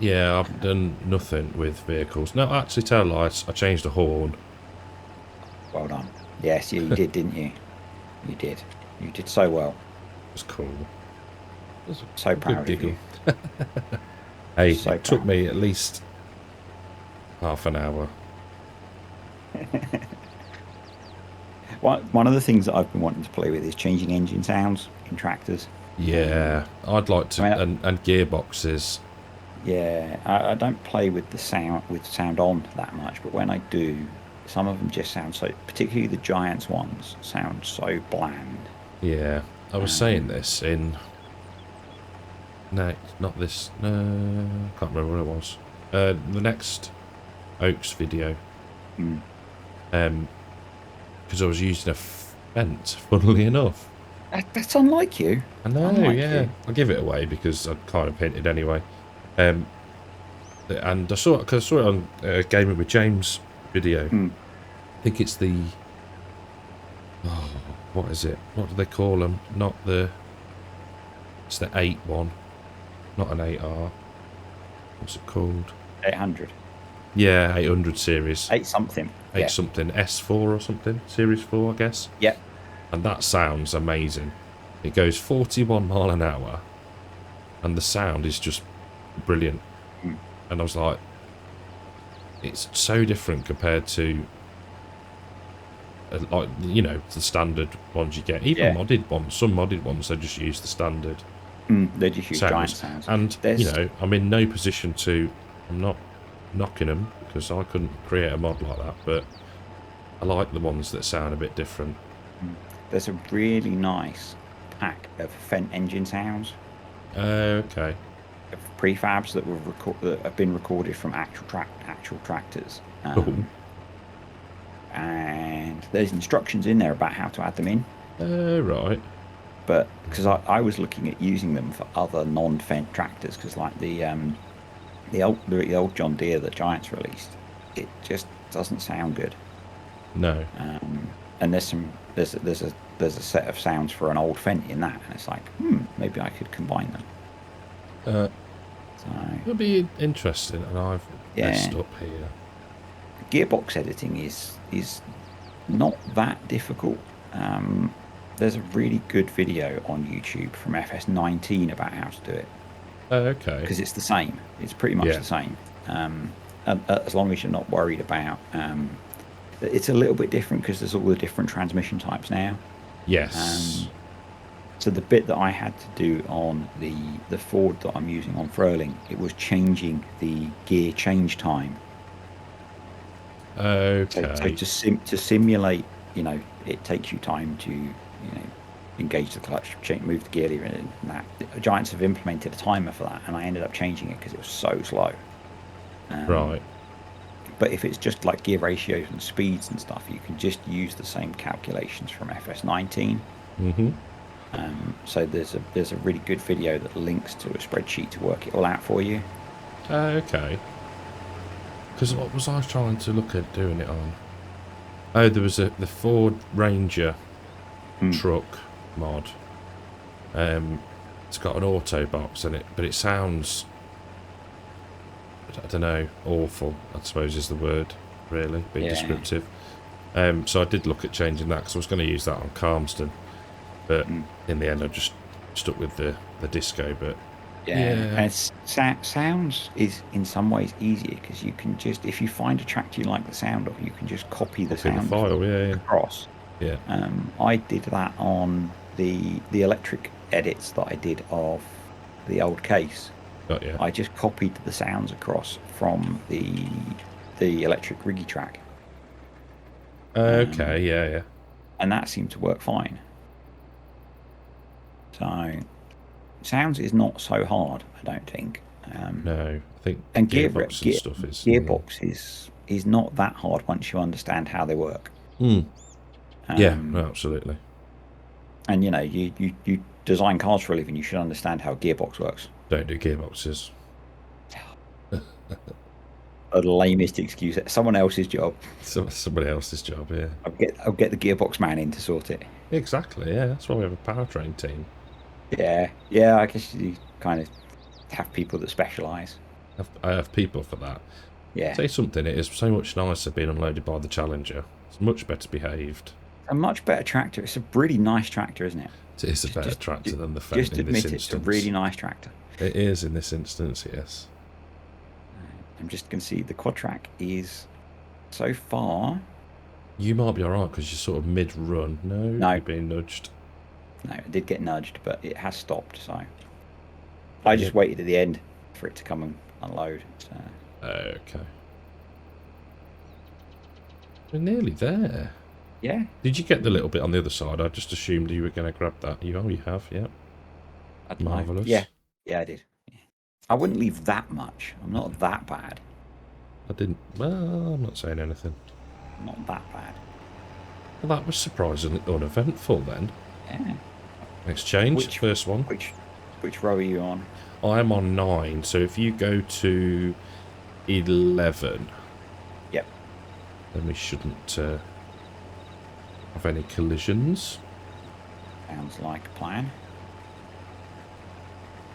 Yeah, I've done nothing with vehicles. No, actually, tell lies. I changed the horn. Well done. Yes, you did, didn't you? You did. You did so well. It was cool. It was so proud of you. Hey, so it took me at least half an hour. One of the things that I've been wanting to play with is changing engine sounds in tractors. Yeah, I'd like to, and gearboxes. Yeah, I don't play with the sound on that much, but when I do, some of them just sound so. Particularly the Giants ones sound so bland. Yeah, I was saying this in. No, not this. No, can't remember what it was. The next Oaks video. Because I was using a Fendt, funnily enough. That's unlike you. I know, yeah. I'll give it away because I kind of hinted anyway. And I saw it on Gaming with James video. I think it's the. Oh, what is it? What do they call them? It's the 8 one, not an 8R. What's it called? 800. Yeah, 800 series. 8 something. 8 something. S4 or something. Series 4, I guess. Yeah. And that sounds amazing. It goes 41 mile an hour, and the sound is just brilliant. And I was like, it's so different compared to, like, you know, the standard ones you get. Even modded ones. Some modded ones, they just use the standard. They just use giant sounds. And, you know, I'm in no position to. I'm not knocking them because I couldn't create a mod like that, but I like the ones that sound a bit different. There's a really nice pack of Fendt engine sounds. Okay. Of prefabs that have been recorded from actual tractors. And there's instructions in there about how to add them in. Right. But because I was looking at using them for other non-Fendt tractors, because like the old John Deere that Giants released, it just doesn't sound good. No. And there's a set of sounds for an old Fendt in that, and it's like, maybe I could combine them. It'll be interesting, and I've messed up here. Gearbox editing is not that difficult. There's a really good video on YouTube from FS19 about how to do it. Okay. Because it's the same. It's pretty much the same. As long as you're not worried about. It's a little bit different because there's all the different transmission types now. Yes. So the bit that I had to do on the Ford that I'm using on furling, it was changing the gear change time. So Okay. to simulate, it takes you time to, engage the clutch, move the gear lever, and that. Giants have implemented a timer for that, and I ended up changing it because it was so slow. Right. But if it's just like gear ratios and speeds and stuff, you can just use the same calculations from FS19. Mm-hmm. So there's a really good video that links to a spreadsheet to work it all out for you. Okay. Because what was I trying to look at doing it on? Oh, there was the Ford Ranger truck mod. It's got an auto box in it, but it sounds, I don't know, awful, I suppose is the word, really, being descriptive. So I did look at changing that because I was going to use that on Calmston, but in the end I just stuck with the disco. But And it's, sounds is in some ways easier because you can just, if you find a tractor you like the sound of, you can just copy the sound file, across. Yeah. I did that on the electric edits that I did of the old case. Got you. I just copied the sounds across from the electric riggy track. Okay, yeah. And that seemed to work fine. So sounds is not so hard, I don't think. No, I think And gearbox and stuff is... gearbox is not that hard once you understand how they work. Yeah, no, absolutely. And you design cars for a living, you should understand how a gearbox works. Don't do gearboxes. The lamest excuse. Someone else's job. Somebody else's job, yeah. I'll get the gearbox man in to sort it. Exactly, yeah. That's why we have a powertrain team. Yeah. I guess you kind of have people that specialise. I have people for that. Yeah. Say something, it is so much nicer being unloaded by the Challenger. It's much better behaved. A much better tractor. It's a really nice tractor, isn't it? It is a better tractor than the Fendt Just in this admit instance. it's a really nice tractor. It is in this instance, yes. I'm just going to see the quad track is so far. You might be alright because you're sort of mid-run. No, you're being nudged. No, it did get nudged, but it has stopped, so I just waited at the end for it to come and unload. So. Okay. We're nearly there. Yeah. Did you get the little bit on the other side? I just assumed you were going to grab that. You have, yeah. Marvellous. Yeah, I did. I wouldn't leave that much. I'm not that bad. I didn't... Well, I'm not saying anything. Not that bad. Well, that was surprisingly uneventful then. Yeah. Next change, first one. Which row are you on? I'm on 9, so if you go to 11... Yep. Then we shouldn't have any collisions. Sounds like a plan.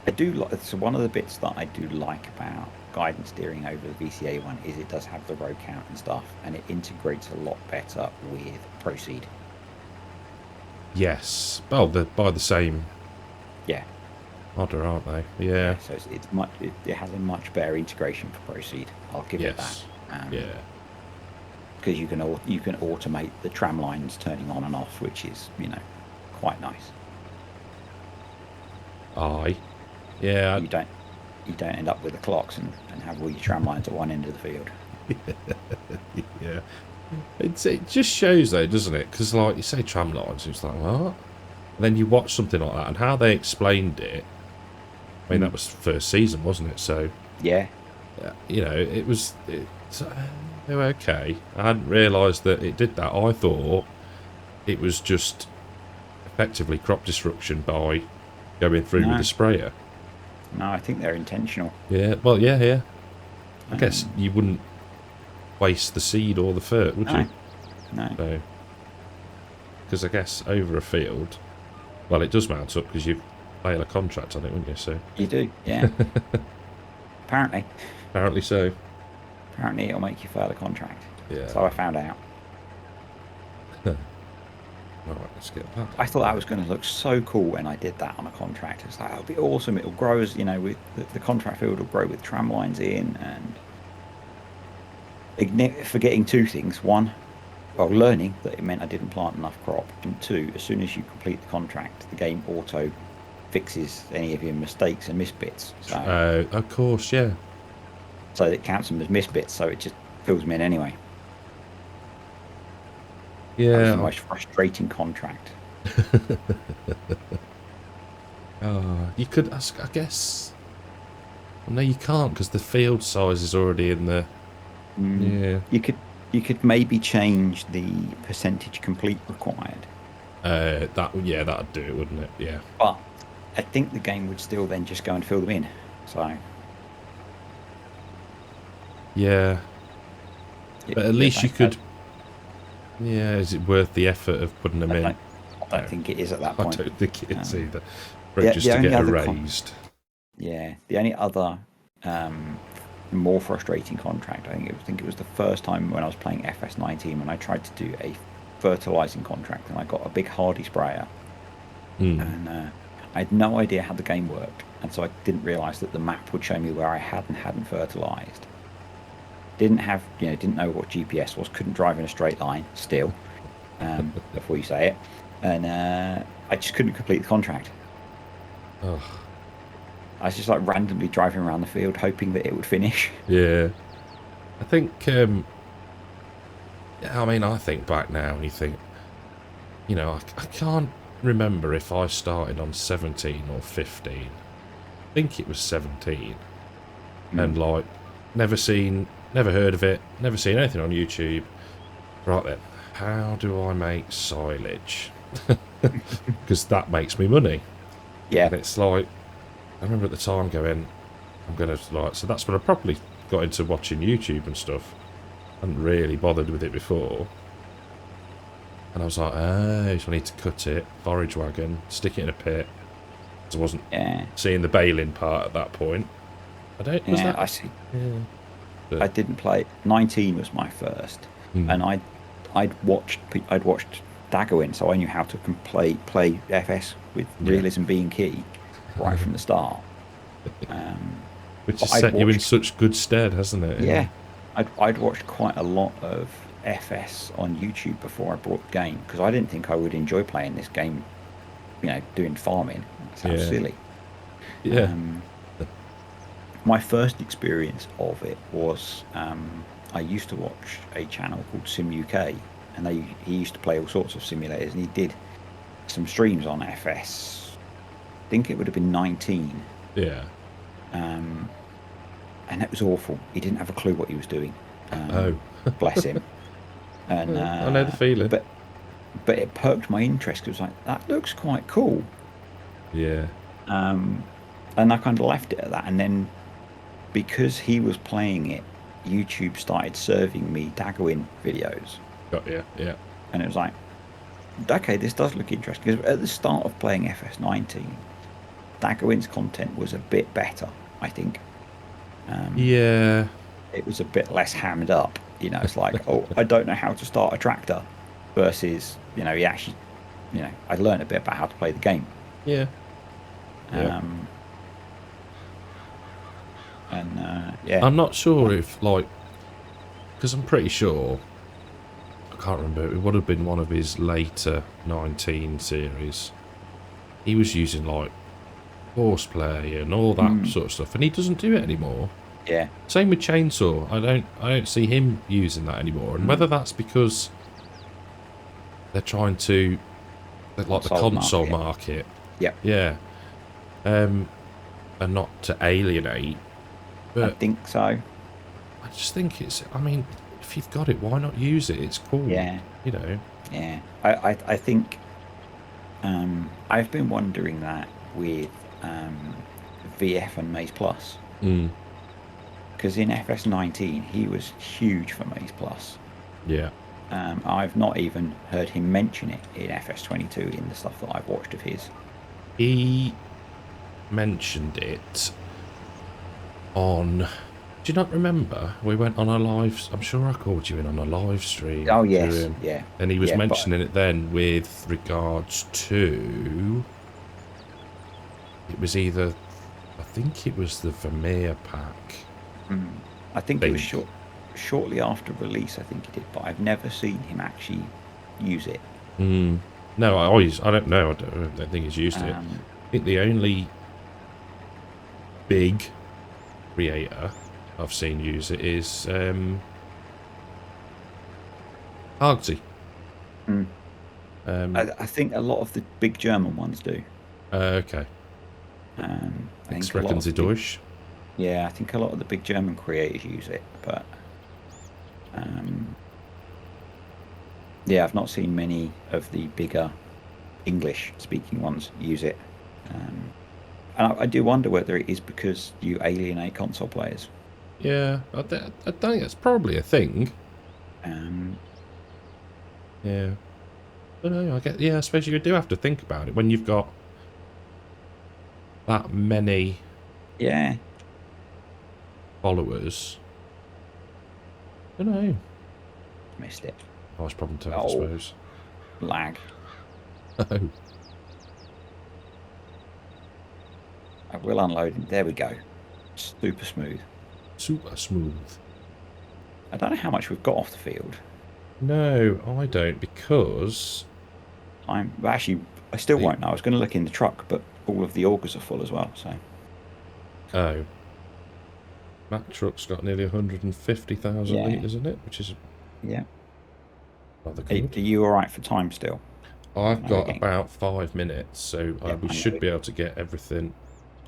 I do like, so one of the bits that I do like about guidance steering over the VCA one is it does have the row count and stuff, and it integrates a lot better with Proceed. Yes. Well, they're by the same Yeah. modder, aren't they? Yeah. So it has a much better integration for Proceed. I'll give it that. Yeah. Because you can automate the tram lines turning on and off, which is quite nice. Aye. Yeah. You don't end up with the clocks and have all your tram lines at one end of the field. Yeah. It just shows though, doesn't it? Because like you say tram lines, it's like what? And then you watch something like that and how they explained it. I mean that was first season, wasn't it? So yeah. It's okay. I hadn't realised that it did that. I thought it was just effectively crop disruption by going through with the sprayer. No, I think they're intentional. Yeah, well, yeah. I guess you wouldn't waste the seed or the fert, would you? No. So, because I guess over a field, well, it does mount up because you fail a contract on it, wouldn't you? So you do, yeah. Apparently. Apparently so. Apparently it'll make you fail a contract. Yeah. So I found out. Alright, let's get that. I thought that was going to look so cool when I did that on a contract. It's like, it'll be awesome. It'll grow as, with the contract field will grow with tram lines in and forgetting two things. One, well, learning that it meant I didn't plant enough crop, and two, as soon as you complete the contract, the game auto fixes any of your mistakes and misbits. Of course, yeah. So it counts them as misbits, so it just fills them in anyway. That was the Yeah. most frustrating contract. You could ask, I guess. No, you can't because the field size is already in the. Yeah. You could maybe change the percentage complete required, That'd do it, wouldn't it? Yeah. but I think the game would still then just go and fill them in. So Yeah. But at least you could. I, Yeah, is it worth the effort of putting them in? I don't think it is at that I point. don't think it is either. For it just the to only get other erased. Yeah, the only other more frustrating contract, I think it was the first time when I was playing FS19 when I tried to do a fertilizing contract and I got a big hardy sprayer, and I had no idea how the game worked, and so I didn't realise that the map would show me where I had and hadn't fertilised. Didn't know what GPS was, couldn't drive in a straight line still, before you say it, and I just couldn't complete the contract. Ugh. I was just like randomly driving around the field hoping that it would finish. Yeah. I think, I think back now and you think, I can't remember if I started on 17 or 15. I think it was 17. And, never heard of it, never seen anything on YouTube. Right then, how do I make silage? Because that makes me money. Yeah. And it's like, I remember at the time going, I'm going to, so that's when I properly got into watching YouTube and stuff. I hadn't really bothered with it before. And I was like, so I need to cut it, forage wagon, stick it in a pit. So I wasn't seeing the baling part at that point. I see. Yeah. But, I didn't play. 19 was my first, and I'd watched Daggerwin, so I knew how to play FS with realism being key right from the start. Which has set you in such good stead, hasn't it? Yeah. I'd watched quite a lot of FS on YouTube before I bought the game because I didn't think I would enjoy playing this game. Doing farming. That sounds silly. Yeah. My first experience of it was I used to watch a channel called Sim UK, and he used to play all sorts of simulators, and he did some streams on FS. I think it would have been 19. Yeah. And it was awful. He didn't have a clue what he was doing. Bless him. And I know the feeling. But it perked my interest because it was like, that looks quite cool. Yeah. And I kind of left it at that, and then because he was playing it, YouTube started serving me Daggerwin videos. Got you, yeah. And it was like, okay, this does look interesting. Because at the start of playing FS19, Daggerwin's content was a bit better, I think. Yeah. It was a bit less hammed up. It's like, I don't know how to start a tractor, versus, he actually, I learned a bit about how to play the game. Yeah. I'm not sure if, because I'm pretty sure, I can't remember, it would have been one of his later 19 series. He was using, horseplay and all that sort of stuff, and he doesn't do it anymore. Yeah. Same with chainsaw. I don't see him using that anymore, and whether that's because they're trying to, the console market. Yep. Yeah. And not to alienate. But I think so. I just think it's, if you've got it, why not use it? It's cool. Yeah. Yeah. I think I've been wondering that with VF and Maze Plus. Because in FS19, he was huge for Maze Plus. Yeah. I've not even heard him mention it in FS22 in the stuff that I've watched of his. He mentioned it on... Do you not remember? We went on a live... I'm sure I called you in on a live stream. Oh, yes. Yeah. And he was mentioning it then with regards to... It was either... I think it was the Vermeer pack. I think it was short. shortly after release, I think he did, but I've never seen him actually use it. No, I don't know. I don't think he's used it. I think the only big creator I've seen use it is Argsy. I think a lot of the big German ones do. Okay. I think Sprechen Sie Deutsch? Yeah, I think a lot of the big German creators use it, but yeah, I've not seen many of the bigger English-speaking ones use it. And I do wonder whether it is because you alienate console players. Yeah, I think it's probably a thing. Yeah. I don't know, I suppose you do have to think about it when you've got that many followers. I don't know. Missed it. Nice problem to have, I suppose. Lag. Oh. I will unload him. There we go. Super smooth. Super smooth. I don't know how much we've got off the field. No, I don't, because... I still won't know. I was going to look in the truck, but all of the augers are full as well, so... Oh. That truck's got nearly 150,000 litres in it, which is... Yeah. Rather good. Are you alright for time still? I've got about 5 minutes, so we should be able to get everything...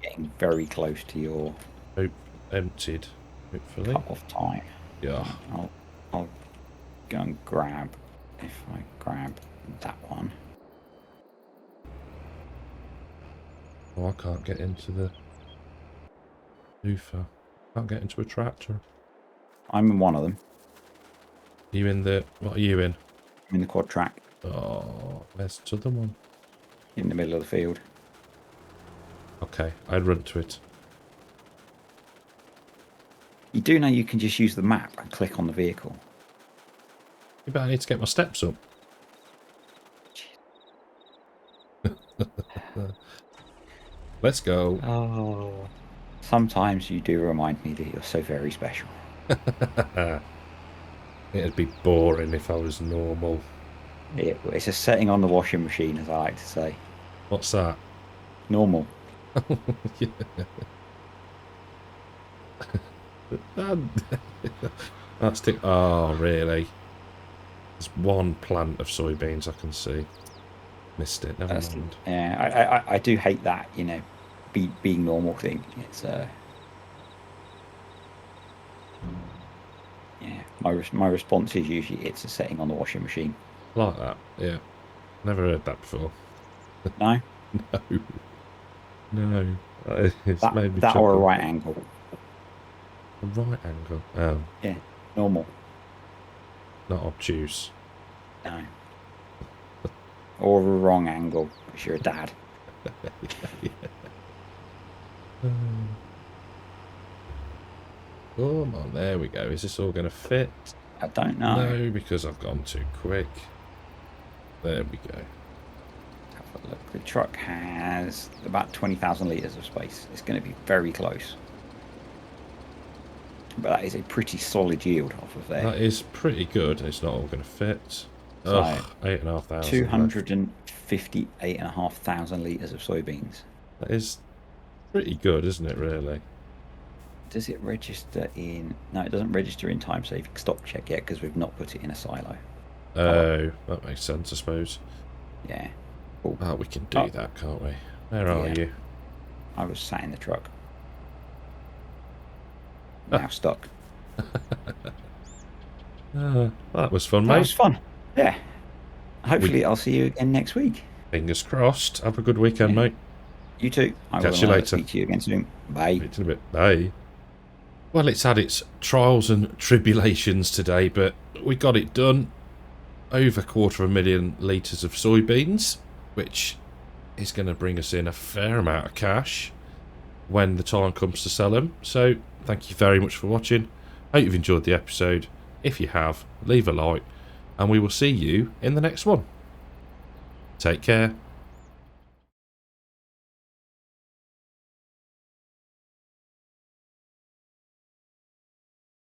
Getting very close to your... emptied, hopefully. Cut-off time. Yeah. I'll go and grab... If I grab that one... Oh, I can't get into the loofah. Can't get into a tractor. I'm in one of them. Are you in the... What are you in? I'm in the quad track. Oh, where's the other one? In the middle of the field. Okay, I'd run to it. You do know you can just use the map and click on the vehicle. Yeah, but I need to get my steps up. Let's go. Oh. Sometimes you do remind me that you're so very special. It'd be boring if I was normal. It's a setting on the washing machine, as I like to say. What's that? Normal. Yeah. That's the... Oh, really? There's one plant of soybeans I can see. Missed it, never mind. Yeah, I do hate that, being normal thing. It's yeah, my response is usually it's a setting on the washing machine. Like that, yeah. Never heard that before. No? No. It's made me that chuckle. or a right angle. A right angle? Oh. Yeah, normal. Not obtuse. No. Or a wrong angle, because you're a dad. Yeah. Come on, there we go. Is this all going to fit? I don't know. No, because I've gone too quick. There we go. Have a look. The truck has about 20,000 litres of space. It's going to be very close. But that is a pretty solid yield off of there. That is pretty good. It's not all going to fit. So, Ugh, 8,500. 258,500 litres of soybeans. That is pretty good, isn't it, really? Does it register in... No, it doesn't register in time saving stock check yet because we've not put it in a silo. Oh, that makes sense, I suppose. Yeah. Cool. Oh, we can do that, can't we? Where are you? I was sat in the truck. Now stuck. That was fun, mate. That was fun. Yeah. Hopefully I'll see you again next week. Fingers crossed. Have a good weekend, mate. You too. Catch you later. Speak to you again soon. Bye. Speak to you in a bit. Bye. Well, it's had its trials and tribulations today, but we got it done. Over 250,000 litres of soybeans, which is going to bring us in a fair amount of cash when the time comes to sell them. So, thank you very much for watching. Hope you've enjoyed the episode. If you have, leave a like, and we will see you in the next one. Take care.